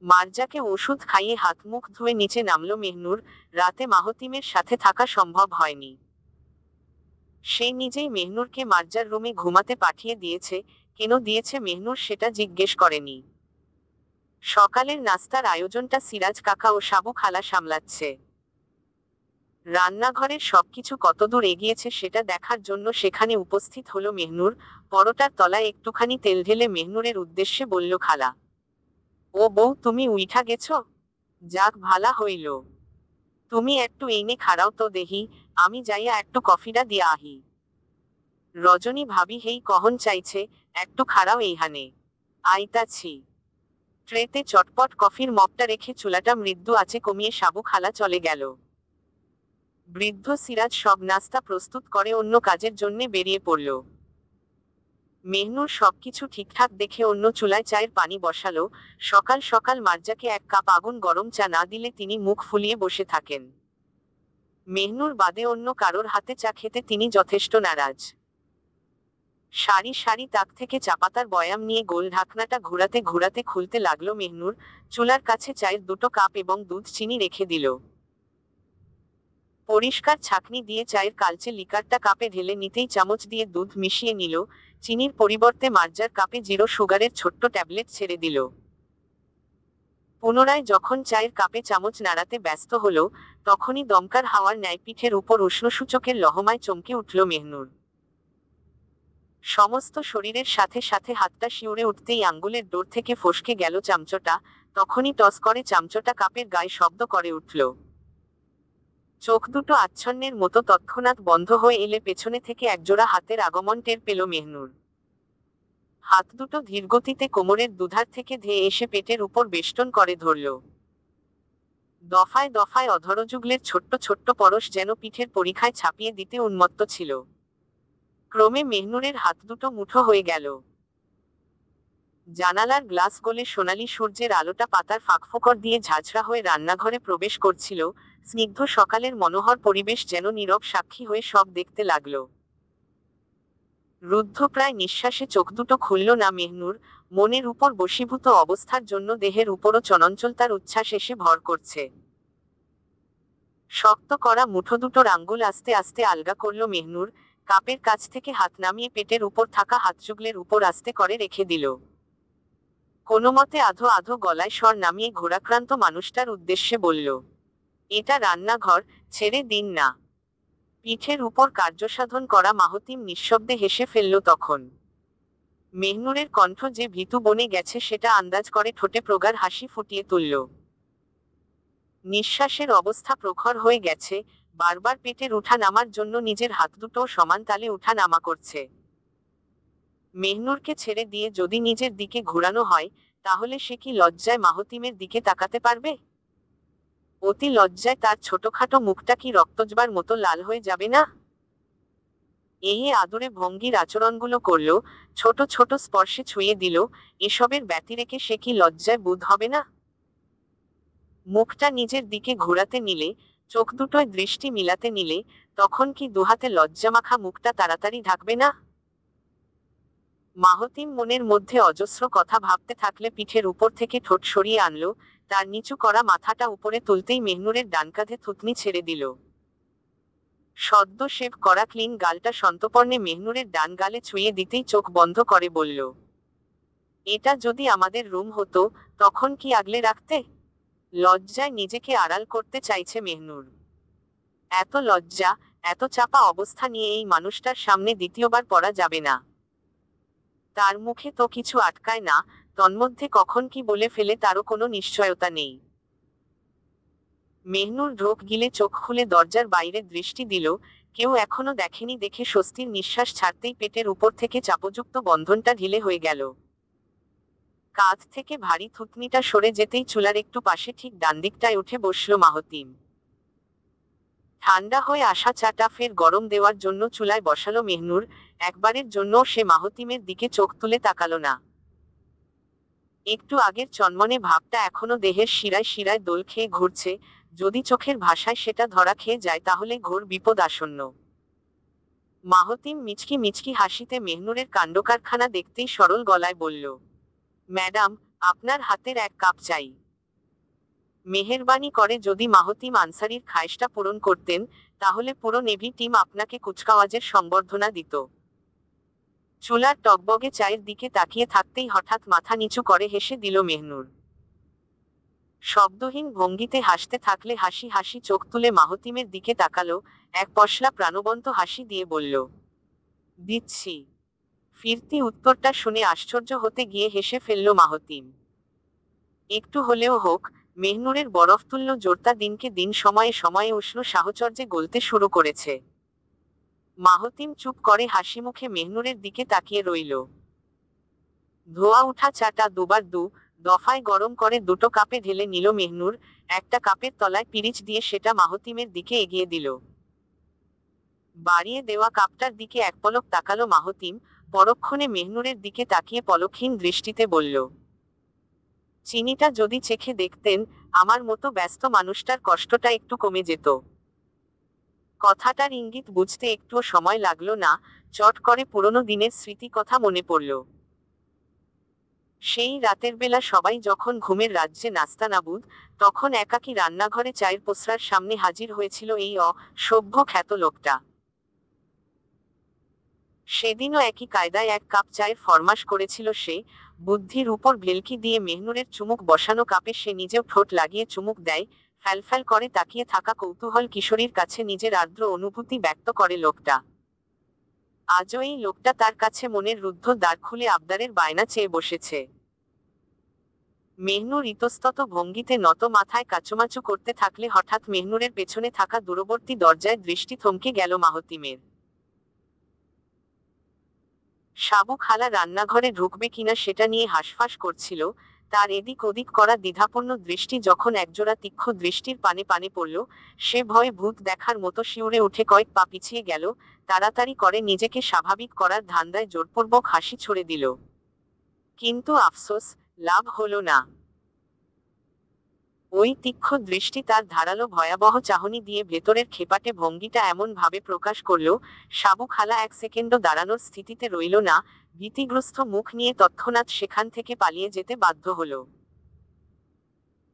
মার্জাকে ওষুধ খাইয়ে হাত মুখ ধুয়ে নিচে নামল মেহনুর। রাতে মাহতিমের সাথে থাকা সম্ভব হয়নি। সে নিজেই মেহনুরকে মার্জার রুমে ঘুমাতে পাঠিয়ে দিয়েছে। কেন দিয়েছে মেহনুর সেটা জিজ্ঞেস করেনি। সকালের নাস্তার আয়োজনটা সিরাজ কাকা ও সাবু খালা সামলাচ্ছে। রান্নাঘরের সবকিছু কতদূর এগিয়েছে সেটা দেখার জন্য সেখানে উপস্থিত হলো মেহনুর। পরোটার তলায় একটুখানি তেল ঢেলে মেহনুরের উদ্দেশ্যে বলল, খালা, ও বউ তুমি উইঠা গেছ? যাক ভালা হইল। তুমি একটু এইনে খাড়াও তো দেহি, আমি যাইয়া একটু কফিটা দিয়া আহি। রজনী ভাবি হেই কহন চাইছে, একটু খাড়াও এইহানে। আইতাছি। ট্রেতে চটপট কফির মগটা রেখে চুলাটা মৃদু আঁচে কমিয়ে সাবু খালা চলে গেল। বৃদ্ধ সিরাজ সব নাস্তা প্রস্তুত করে অন্য কাজের জন্যে বেরিয়ে পড়ল। মেহনুর সবকিছু ঠিকঠাক দেখে অন্য চুলায় চায়ের পানি বসালো। সকাল সকাল মার্জাকে এক কাপ আগুন গরম চা না দিলে তিনি মুখ ফুলিয়ে বসে থাকেন। মেহনুর বাদে অন্য কারোর হাতে চা খেতে তিনি যথেষ্ট নারাজ। সারি সারি তাক থেকে চাপাতার বয়াম নিয়ে গোল ঢাকনাটা ঘুরাতে ঘুরাতে খুলতে লাগলো মেহনুর। চুলার কাছে চায়ের দুটো কাপ এবং দুধ চিনি রেখে দিল। পরিষ্কার ছাঁকনি দিয়ে চায়ের কালচে লিকারটা কাপে ঢেলে নিতেই চামচ দিয়ে দুধ মিশিয়ে নিল। চিনির পরিবর্তে মার্জার কাপে জিরো সুগারের ছোট্ট ট্যাবলেট ছেড়ে দিল। পুনরায় যখন চায়ের কাপে চামচ নাড়াতে ব্যস্ত হলো, তখনই দমকার হাওয়ার ন্যায় পিঠের উপর উষ্ণসূচকের লহমায় চমকে উঠল মেহনুর। সমস্ত শরীরের সাথে সাথে হাতটা শিউরে উঠতেই আঙ্গুলের ডোর থেকে ফসকে গেল চামচটা। তখনই টস করে চামচটা কাপের গায়ে শব্দ করে উঠল। চোখ দুটো আচ্ছন্নের মতো তৎক্ষণাৎ বন্ধ হয়ে এলে পেছনে থেকে একজোড়া হাতের আগমন টের পেল মেহনুর। হাত দুটো ধীরগতিতে কোমরের দুধার থেকে ধেয়ে এসে পেটের উপর বেষ্টন করে ধরল। দফায় দফায় অধরযুগলের ছোট্ট ছোট্ট পরশ যেন পিঠের পরিখায় ছাপিয়ে দিতে উন্মত্ত ছিল। ক্রমে মেহনুরের হাত দুটো মুঠো হয়ে গেল। জানালার গ্লাস গলে সোনালি সূর্যের আলোটা পাতার ফাঁকফোকর দিয়ে ঝাঁঝরা হয়ে রান্নাঘরে প্রবেশ করছিল। স্নিগ্ধ সকালের মনোহর পরিবেশ যেন নীরব সাক্ষী হয়ে সব দেখতে লাগলো। রুদ্ধপ্রায় নিঃশ্বাসে চোখ দুটো খুলল না মেহনুর। মনের উপর বশীভূত অবস্থার জন্য দেহের উপরও চঞ্চলতার উচ্ছ্বাস এসে ভর করছে। শক্ত করা মুঠো দুটোর আঙ্গুল আস্তে আস্তে আলগা করল মেহনুর। কাপের কাছ থেকে হাত নামিয়ে পেটের উপর থাকা হাতযুগলের উপর আস্তে করে রেখে দিল। কোনোমতে আধো আধো গলায় স্বর নামিয়ে ঘোরাক্রান্ত মানুষটার উদ্দেশ্যে বলল, এটা রান্নাঘর, ছেড়ে দিন না। পিঠের উপর কার্যসাধন করা মাহতিম নিঃশব্দে হেসে ফেলল তখন। মেহনুরের কণ্ঠ যে ভীতু বনে গেছে সেটা আন্দাজ করে ঠোঁটে প্রগাঢ় হাসি ফুটিয়ে তুলল। নিঃশ্বাসের অবস্থা প্রখর হয়ে গেছে, বারবার পেটের উঠা নামার জন্য নিজের হাত দুটোও সমান তালে উঠা নামা করছে। মেহনুরকে ছেড়ে দিয়ে যদি নিজের দিকে ঘুরানো হয়, তাহলে সে কি লজ্জায় মাহতিমের দিকে তাকাতে পারবে? অতি লজ্জায় তার ছোটখাটো মুখটা কি রক্তজবার মতো লাল হয়ে যাবে না? এই আদুরে ভঙ্গির আচরণগুলো করল, ছোট ছোট স্পর্শে ছুঁয়ে দিল, এসবের ব্যতিরেকে সে কি লজ্জায় বোধ হবে না? মুখটা নিজের দিকে ঘোরাতে নিলে, চোখ দুটোয় দৃষ্টি মিলাতে নিলে, তখন কি দুহাতে লজ্জামাখা মুখটা তাড়াতাড়ি ঢাকবে না? মাহতিম মনের মধ্যে অজস্র কথা ভাবতে থাকলে পিঠের উপর থেকে ঠোঁট সরিয়ে আনলো। তার নিচু করা মাথাটা উপরে তুলতেই মেহনুরের ডান কাঁধে থুতনি ছেড়ে দিল। সদ্য শেভ করা ক্লিন গালটা সন্তর্পণে মেহনুরের ডান গালে ছুঁয়ে দিতেই চোখ বন্ধ করে বলল, এটা যদি আমাদের রুম হতো, তখন কি আগলে রাখতে? লজ্জায় নিজেকে আড়াল করতে চাইছে মেহনুর। এত লজ্জা, এত চাপা অবস্থা নিয়ে এই মানুষটার সামনে দ্বিতীয়বার পড়া যাবে না। তার মুখে তো কিছু আটকায় না, তন্মধ্যে কখন কি বলে ফেলে তারও কোনো নিশ্চয়তা নেই। মেহনুর ঢোক গিলে চোখ খুলে দরজার বাইরে দৃষ্টি দিল। কেউ এখনো দেখেনি দেখে স্বস্তির নিঃশ্বাস ছাড়তেই পেটের উপর থেকে চাপযুক্ত বন্ধনটা ঢিলে হয়ে গেল। কাঁধ থেকে ভারী থুতনিটা সরে যেতেই চুলার একটু পাশে ঠিক ডান দিকটায় উঠে বসল মাহতিম। ঠান্ডা হয়ে আসা চাটা ফের গরম দেওয়ার জন্য চুলায় বসালো মেহনুর। একবারের জন্যও সে মাহতিমের দিকে চোখ তুলে তাকালো না। একটু আগের চনমনে ভাবটা এখনো দেহের শিরায় শিরায় দোল খেয়ে ঘুরছে। যদি চোখের ভাষায় সেটা ধরা খেয়ে যায় তাহলে ঘোর বিপদ আসন্ন। মাহতিম মিচকি মিচকি হাসিতে মেহনুরের কাণ্ডকারখানা দেখতেই সরল গলায় বলল, ম্যাডাম, আপনার হাতের এক কাপ চাই। মেহেরবানি করে যদি মাহতিম আনসারির খায়েশটা পূরণ করতেন, তাহলে পুরো নেভি টিম আপনাকে কুচকাওয়াজের সংবর্ধনা দিত। চুলার টগবগে চায়ের দিকে তাকিয়ে থাকতেই হঠাৎ মাথা নিচু করে হেসে দিল মেহনুর। শব্দহীন ভঙ্গিতে হাসতে থাকলে হাসি হাসি চোখ তুলে মাহতিমের দিকে তাকালো, এক পশলা প্রাণবন্ত হাসি দিয়ে বলল, দিচ্ছি। ফিরতি উত্তরটা শুনে আশ্চর্য হতে গিয়ে হেসে ফেলল মাহতিম। একটু হলেও হোক, মেহনুরের বরফতুল্য জোরতা দিনকে দিন সময়ে সময়ে উষ্ণ সাহচর্যে গলতে শুরু করেছে। মাহতিম চুপ করে হাসি মুখে মেহনুরের দিকে তাকিয়ে রইল। ধোয়া উঠা চাটা দুবার দফায় গরম করে দুটো কাপে ঢেলে নিল মেহনুর। একটা কাপের তলায় পিরিচ দিয়ে সেটা মাহতিমের দিকে এগিয়ে দিল। বাড়িয়ে দেওয়া কাপটার দিকে এক পলক তাকালো মাহতিম, পরক্ষণে মেহনুরের দিকে তাকিয়ে পলকহীন দৃষ্টিতে বলল, চিনিটা যদি চেখে দেখতেন, আমার মতো ব্যস্ত মানুষটার কষ্টটা একটু কমে যেত। কথাটার ইঙ্গিত বুঝতে একটুও সময় লাগলো না, চট করে পুরনো দিনের স্মৃতি কথা মনে পড়ল। সেই রাতের বেলা সবাই যখন ঘুমের রাজ্যে নাস্তানাবুদ, তখন একাকী রান্নাঘরে চায়ের পসরার সামনে হাজির হয়েছিল এই অসভ্য খ্যাত লোকটা। সেদিনও একই কায়দায় এক কাপ চায়ের ফরমাশ করেছিল সে। বুদ্ধির উপর ভেলকি দিয়ে মেহনুরের চুমুক বসানো কাপে সে নিজেও ঠোঁট লাগিয়ে চুমুক দেয়। ফ্যালফ্যাল করে তাকিয়ে থাকা কৌতূহল কিশোরীর কাছে নিজের আর্দ্র অনুভূতি ব্যক্ত করে লোকটা। আজও এই লোকটা তার কাছে মনের রুদ্ধ দ্বার খুলে আবদারের বায়না চেয়ে বসেছে। মেহনুর ইতস্তত ভঙ্গিতে নত মাথায় কাচুমাচু করতে থাকলে হঠাৎ মেহনুরের পেছনে থাকা দূরবর্তী দরজায় দৃষ্টি থমকে গেল মাহতিমের। সাবু খালা রান্নাঘরে ঢুকবে কিনা সেটা নিয়ে হাঁসফাঁস করছিল। তার এদিক ওদিক করা দ্বিধাপূর্ণ দৃষ্টি যখন একজোড়া তীক্ষ্ণ দৃষ্টির পানে পানে পড়ল, সে ভয়ে ভূত দেখার মতো শিউরে উঠে কয়েক পা পিছিয়ে গেল। তাড়াতাড়ি করে নিজেকে স্বাভাবিক করার ধান্দায় জোরপূর্বক হাসি ছড়ে দিল। কিন্তু আফসোস, লাভ হলো না। ওই তীক্ষ্ণ দৃষ্টি তার ধারালো ভয়াবহ চাহনি দিয়ে ভেতরের খেপাটে ভঙ্গিটা এমন ভাবে প্রকাশ করল, সাবু খালা এক সেকেন্ডও দাঁড়ানোর স্থিতিতে রইল না। ভীতিগ্রস্ত মুখ নিয়ে তৎক্ষণাৎ সেখান থেকে পালিয়ে যেতে বাধ্য হল।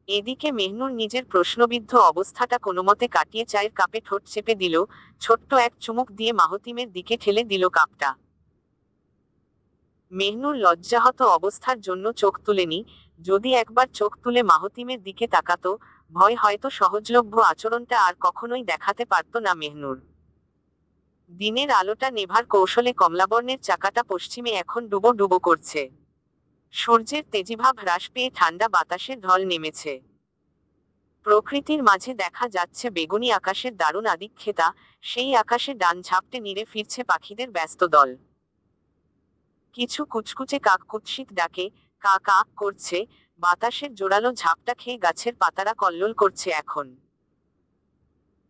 এদিকে মেহনুর নিজের প্রশ্নবিদ্ধ অবস্থাটা কোনোমতে কাটিয়ে চায়ের কাপে ঠোঁট চেপে দিল, ছোট্ট এক চুমুক দিয়ে মাহতিমের দিকে ঠেলে দিল কাপটা। মেহনুর লজ্জাহত অবস্থার জন্য চোখ তুলেনি। যদি একবার চোখ তুলে মাহতিমের দিকে তাকাতো, ভয় হয়তো সহজলভ্য আচরণটা আর কখনোই দেখাতে পারত না মেহনুর। দিনের আলোটা নেভার কৌশলে কমলাবর্ণের চাকাটা পশ্চিমে এখন ডুবো ডুবো করছে। সূর্যের তেজিভাব হ্রাস পেয়ে ঠান্ডা বাতাসের ঢল নেমেছে। প্রকৃতির মাঝে দেখা যাচ্ছে বেগুনি আকাশের দারুণ আদিক্ষেতা, সেই আকাশে ডান ঝাপটে নিড়ে ফিরছে পাখিদের ব্যস্ত দল। কিছু কুচকুচে কাক কুৎসিত ডাকে কা কা করছে, বাতাসের জোরালো ঝাপটা খেয়ে গাছের পাতারা কল্লোল করছে এখন।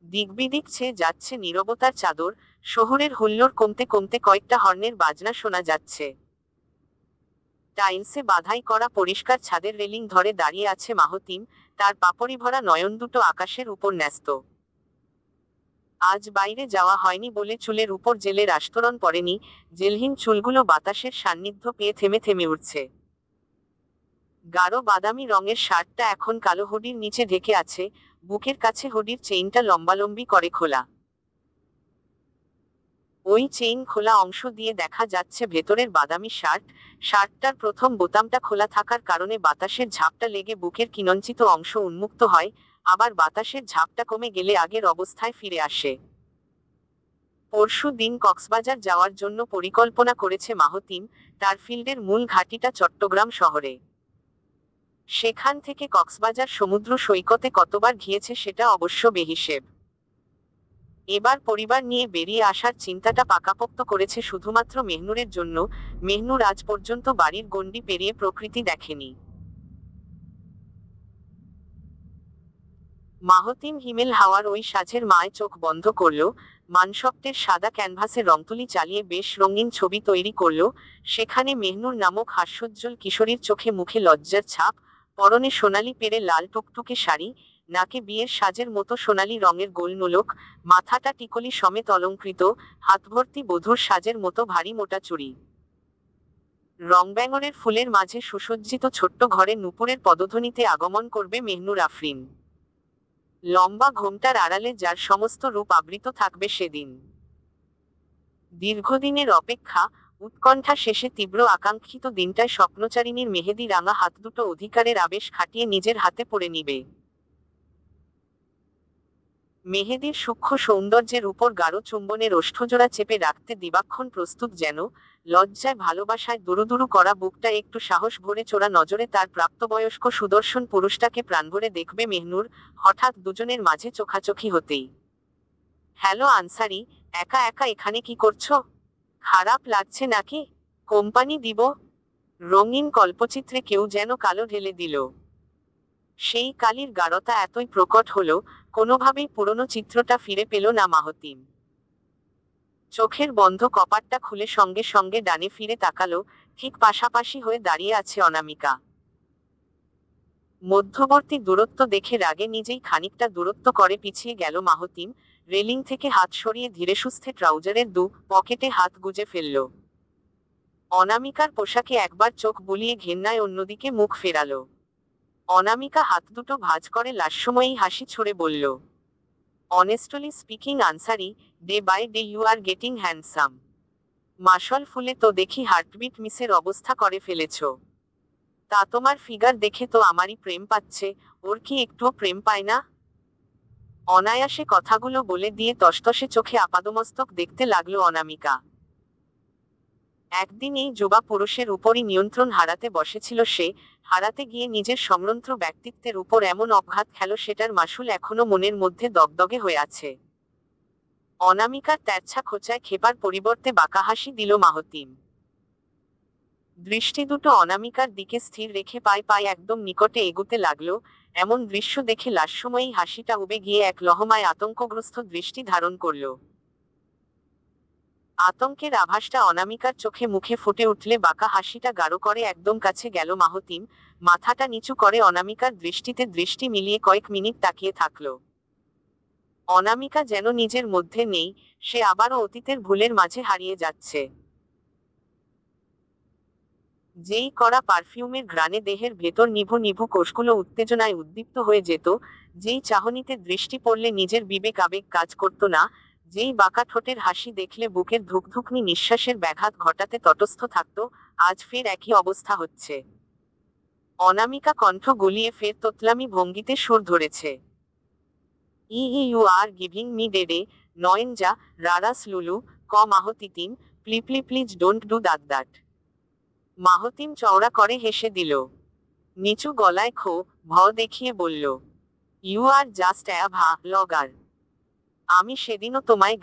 দিকবিদিক ছেয়ে যাচ্ছে নীরবতার চাদর, শহরের হুল্লোড় কমতে কমতে কয়েকটা হর্নের বাজনা শোনা যাচ্ছে। টাইলসে বাধাই করা পরিষ্কার ছাদের রেলিং ধরে দাঁড়িয়ে আছে মাহতিম, তার পাপড়ি ভরা নয়ন দুটো আকাশের উপর ন্যস্ত। আজ বাইরে যাওয়া হয়নি বলে চুলের উপর জেলের আস্তরণ পড়েনি, জেলহীন চুলগুলো বাতাসের সান্নিধ্য পেয়ে থেমে থেমে উঠছে। গাঢ় বাদামি রঙের শার্টটা এখন কালো হুডির নিচে ঢেকে আছে, বুকের কাছে হুডির চেইনটা লম্বালম্বি করে খোলা। ওই চেইন খোলা অংশ দিয়ে দেখা যাচ্ছে ভেতরের বাদামি শার্টটার প্রথম বোতামটা খোলা থাকার কারণে বাতাসের ঝাপটা লেগে বুকের কিঞ্চিত অংশ উন্মুক্ত হয়, আবার বাতাসের ঝাপটা কমে গেলে আগের অবস্থায় ফিরে আসে। পরশু দিন কক্সবাজার যাওয়ার জন্য পরিকল্পনা করেছে মাহতিম, তার ফিল্ডের মূল ঘাঁটিটা চট্টগ্রাম শহরে। সেখান থেকে কক্সবাজার সমুদ্র সৈকতে কতবার গিয়েছে সেটা অবশ্য বেহিসেব। এবার পরিবার নিয়ে বেরিয়ে আসার চিন্তাটা পাকাপোক্ত করেছে শুধুমাত্র মেহনুরের জন্য। মেহনুর আজ পর্যন্ত বাড়ির গণ্ডি পেরিয়ে প্রকৃতি দেখেনি। মাহতিম হিমেল হাওয়ার ওই সাঁঝের মায় চোখ বন্ধ করল, মানসপটের সাদা ক্যানভাসে রংতুলি চালিয়ে বেশ রঙিন ছবি তৈরি করল। সেখানে মেহনুর নামক হাস্যোজ্জ্বল কিশোরীর চোখে মুখে লজ্জার ছাপ, পরনে সোনালি পেরে লাল টুকটুকে শাড়ি, নাকে বিয়ের সাজের মতো সোনালি রঙের গোল নোলক, মাথাটা টিকলি সমেত অলংকৃত, হাতভর্তি বধূর সাজের মতো ভারী মোটা চুড়ি। রংব্যাঙরের ফুলের মাঝে সুসজ্জিত ছোট্ট ঘরে নূপুরের পদধ্বনিতে আগমন করবে মেহনুর আফরিন। লম্বা ঘোমটার আড়ালে যার সমস্ত রূপ আবৃত থাকবে সেদিন। দীর্ঘদিনের অপেক্ষা, উৎকণ্ঠা শেষে তীব্র আকাঙ্ক্ষিত দিনটায় স্বপ্নচারিণীর মেহেদি রাঙা হাত দুটো অধিকারের আবেশ খাটিয়ে নিজের হাতে পড়ে নিবে। মেহেদির সূক্ষ্ম সৌন্দর্যের উপর গাঢ় চুম্বনের ওষ্ঠজোড়া চেপে রাখতে দিবাক্ষণ প্রস্তুত যেন। লজ্জায় ভালোবাসায় দুরুদুরু করা বুকটা একটু সাহস ভরে চোরা নজরে তার প্রাপ্তবয়স্ক সুদর্শন পুরুষটাকে প্রাণভরে দেখবে মেহনুর। হঠাৎ দুজনের মাঝে চোখাচোখি হতেই, হ্যালো আনসারি, একা একা এখানে কি করছো? খারাপ লাগছে নাকি? কোম্পানি দিব? রঙিন কল্পচিত্রে কেউ যেন কালো ঢেলে দিল। সেই কালির গাঢ়তা এতই প্রকট হলো, কোনোভাবেই পুরনো চিত্রটা ফিরে পেল না মাহতিম। চোখের বন্ধ কপাটটা খুলে সঙ্গে সঙ্গে ডানে ফিরে তাকালো, ঠিক পাশাপাশি হয়ে দাঁড়িয়ে আছে অনামিকা। মধ্যবর্তী দূরত্ব দেখে রাগে নিজেই খানিকটা দূরত্ব করে পিছিয়ে গেল মাহতিম, রেলিং থেকে হাত সরিয়ে ধীরেসুস্থে ট্রাউজারের পকেটে হাত গুজে ফেলল। অনামিকার পোশাকে একবার চোখ বুলিয়ে ঘেন্নায় অন্যদিকে মুখ ফেরালো। অনামিকা হাত দুটো ভাঁজ করে লাস্যময়ী হাসি ছড়ে বলল, honestly speaking Ansari, day by day you are getting handsome. Muscle ফুলে তো দেখি হার্টবিট মিসের অবস্থা করে ফেলেছ। তা তোমার ফিগার দেখে তো আমারই প্রেম পাচ্ছে, ওর কি একটুও প্রেম পায় না? অনায়াসে কথাগুলো বলে দিয়ে তসতসে চোখে আপাদমস্তক দেখতে লাগলো অনামিকা। একদিন এই যুবা পুরুষের উপরই নিয়ন্ত্রণ হারাতে বসেছিল সে, হারাতে গিয়ে নিজের সমৃদ্ধ ব্যক্তিত্বের উপর এমন অপঘাত খেল, সেটার মাসুল এখনো মনের মধ্যে দগদগে হয়ে আছে। অনামিকার তেরছা খোঁচায় খেপার পরিবর্তে বাঁকা হাসি দিল মাহতিম। দৃষ্টি দুটো অনামিকার দিকে স্থির রেখে পায়ে পায়ে একদম নিকটে এগুতে লাগলো। এমন দৃশ্য দেখে লাস্যময়ী হাসিটা উবে গিয়ে এক লহমায় আতঙ্কগ্রস্ত দৃষ্টি ধারণ করল। আতঙ্কের আভাসটা অনামিকার চোখে মুখে ফুটে উঠলে বাঁকা হাসিটা গাঢ় করে একদম কাছে গেল মাহতিম, মাথাটা নিচু করে অনামিকার দৃষ্টিতে দৃষ্টি মিলিয়ে কয়েক মিনিট তাকিয়ে থাকল। অনামিকা যেন নিজের মধ্যে নেই, সে আবারও অতীতের ভুলের মাঝে হারিয়ে যাচ্ছে। যেই কড়া পারফিউমের ঘ্রাণে দেহের ভেতর নিভু নিভু কোষগুলো উত্তেজনায় উদ্দীপ্ত হয়ে যেত, যেই চাহনিতে দৃষ্টি পড়লে নিজের বিবেক আবেগ কাজ করত না, যেই বাঁকা ঠোঁটের হাসি দেখলে বুকের ধুকধুকনি নিঃশ্বাসের ব্যাঘাত ঘটাতে তটস্থ থাকত, আজ ফের একই অবস্থা হচ্ছে। অনামিকা কণ্ঠ গলিয়ে ফের তোতলামি ভঙ্গিতে সুর ধরেছে, you are giving me the নয়েনজা, রারাস লুলু, মাহতিতিম, please don't do that. Mahtim চওড়া করে হেসে দিল। নিচু গলায় ভ দেখিয়ে বলল, ইউ আর জাস্ট লগর। আমি সেদিনও তোমায়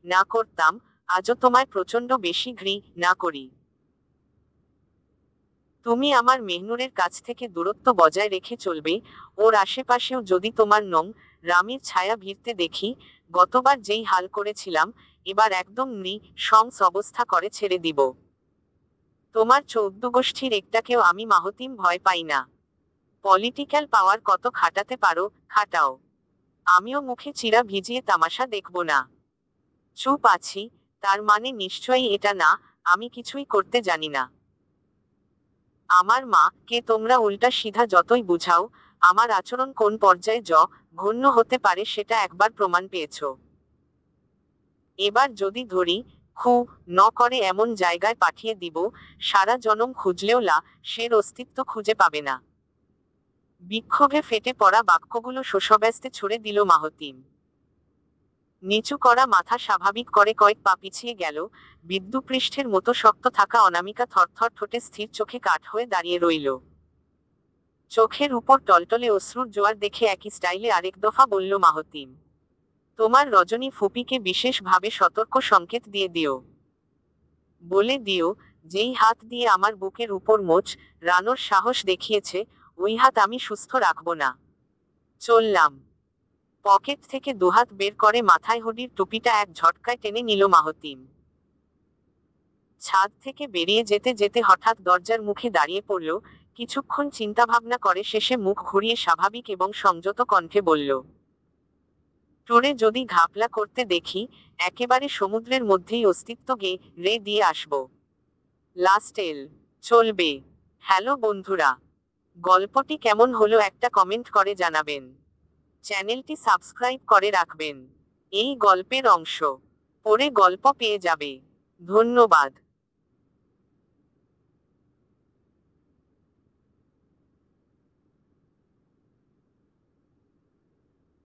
না করতাম, আজও তোমায় প্রচণ্ড বেশি না করি। তুমি আমার মেহনুরের কাছ থেকে দূরত্ব বজায় রেখে চলবে, ওর আশেপাশেও যদি তোমার রামির ছায়া ভিড়তে দেখি, গতবার যেই হাল করেছিলাম, এবার একদম সংস অবস্থা করে ছেড়ে দিব। তোমার 14 গোষ্ঠীর একটাকেও আমি মাহতিম ভয় পাই না। পলিটিক্যাল পাওয়ার কত খাটাতে পারো, খাটাও। আমিও মুখে চিরা ভিজিয়ে তামাশা দেখব না। চুপ আছি, তার মানে নিশ্চয়ই এটা না, আমি কিছুই করতে জানি না। আমার মা কে তোমরা উল্টা সিধা যতই বুঝাও, আমার আচরণ কোন পর্যায়ে ঘন্য হতে পারে সেটা একবার প্রমাণ পেয়েছ। এবার যদি ধরি, করে এমন জায়গায় পাঠিয়ে দিব, সারা জনম খুঁজলেও সের অস্তিত্ব খুঁজে পাবে না। বিক্ষোভে ফেটে পড়া বাক্যগুলো শোষব্যস্তে ছুড়ে দিল মাহতিম। নিচু করা মাথা স্বাভাবিক করে কয়েক পা পিছিয়ে গেল, বিদ্যুৎপৃষ্ঠের মতো শক্ত থাকা অনামিকা থরথর ঠোঁটে স্থির চোখে কাঠ হয়ে দাঁড়িয়ে রইল। চোখের উপর টলটলে অশ্রুর জোয়ার দেখে একই স্টাইলে আরেক দফা বলল মাহতিম, তোমার রজনী ফুপিকে বিশেষভাবে সতর্ক সংকেত দিয়ে দিও। বলে দিও, যেই হাত দিয়ে আমার বুকের উপর রানোর সাহস দেখিয়েছে, ওই হাত আমি সুস্থ রাখব না। চললাম। পকেট থেকে দুহাত বের করে মাথায় হুডির টুপিটা এক ঝটকায় টেনে নিল মাহতিম। ছাদ থেকে বেরিয়ে যেতে যেতে হঠাৎ দরজার মুখে দাঁড়িয়ে পড়ল, কিছুক্ষণ চিন্তাভাবনা করে শেষে মুখ ঘুরিয়ে স্বাভাবিক এবং সংযত কণ্ঠে বলল, ট্যুরে যদি ঘাপলা করতে দেখি, একেবারে সমুদ্রের মধ্যেই অস্তিত্ব দিয়ে আসব। লাস্ট এল চলবে। হ্যালো বন্ধুরা, গল্পটি কেমন হলো একটা কমেন্ট করে জানাবেন। চ্যানেলটি সাবস্ক্রাইব করে রাখবেন। এই গল্পের অংশ পড়ে গল্প পেয়ে যাবে। ধন্যবাদ।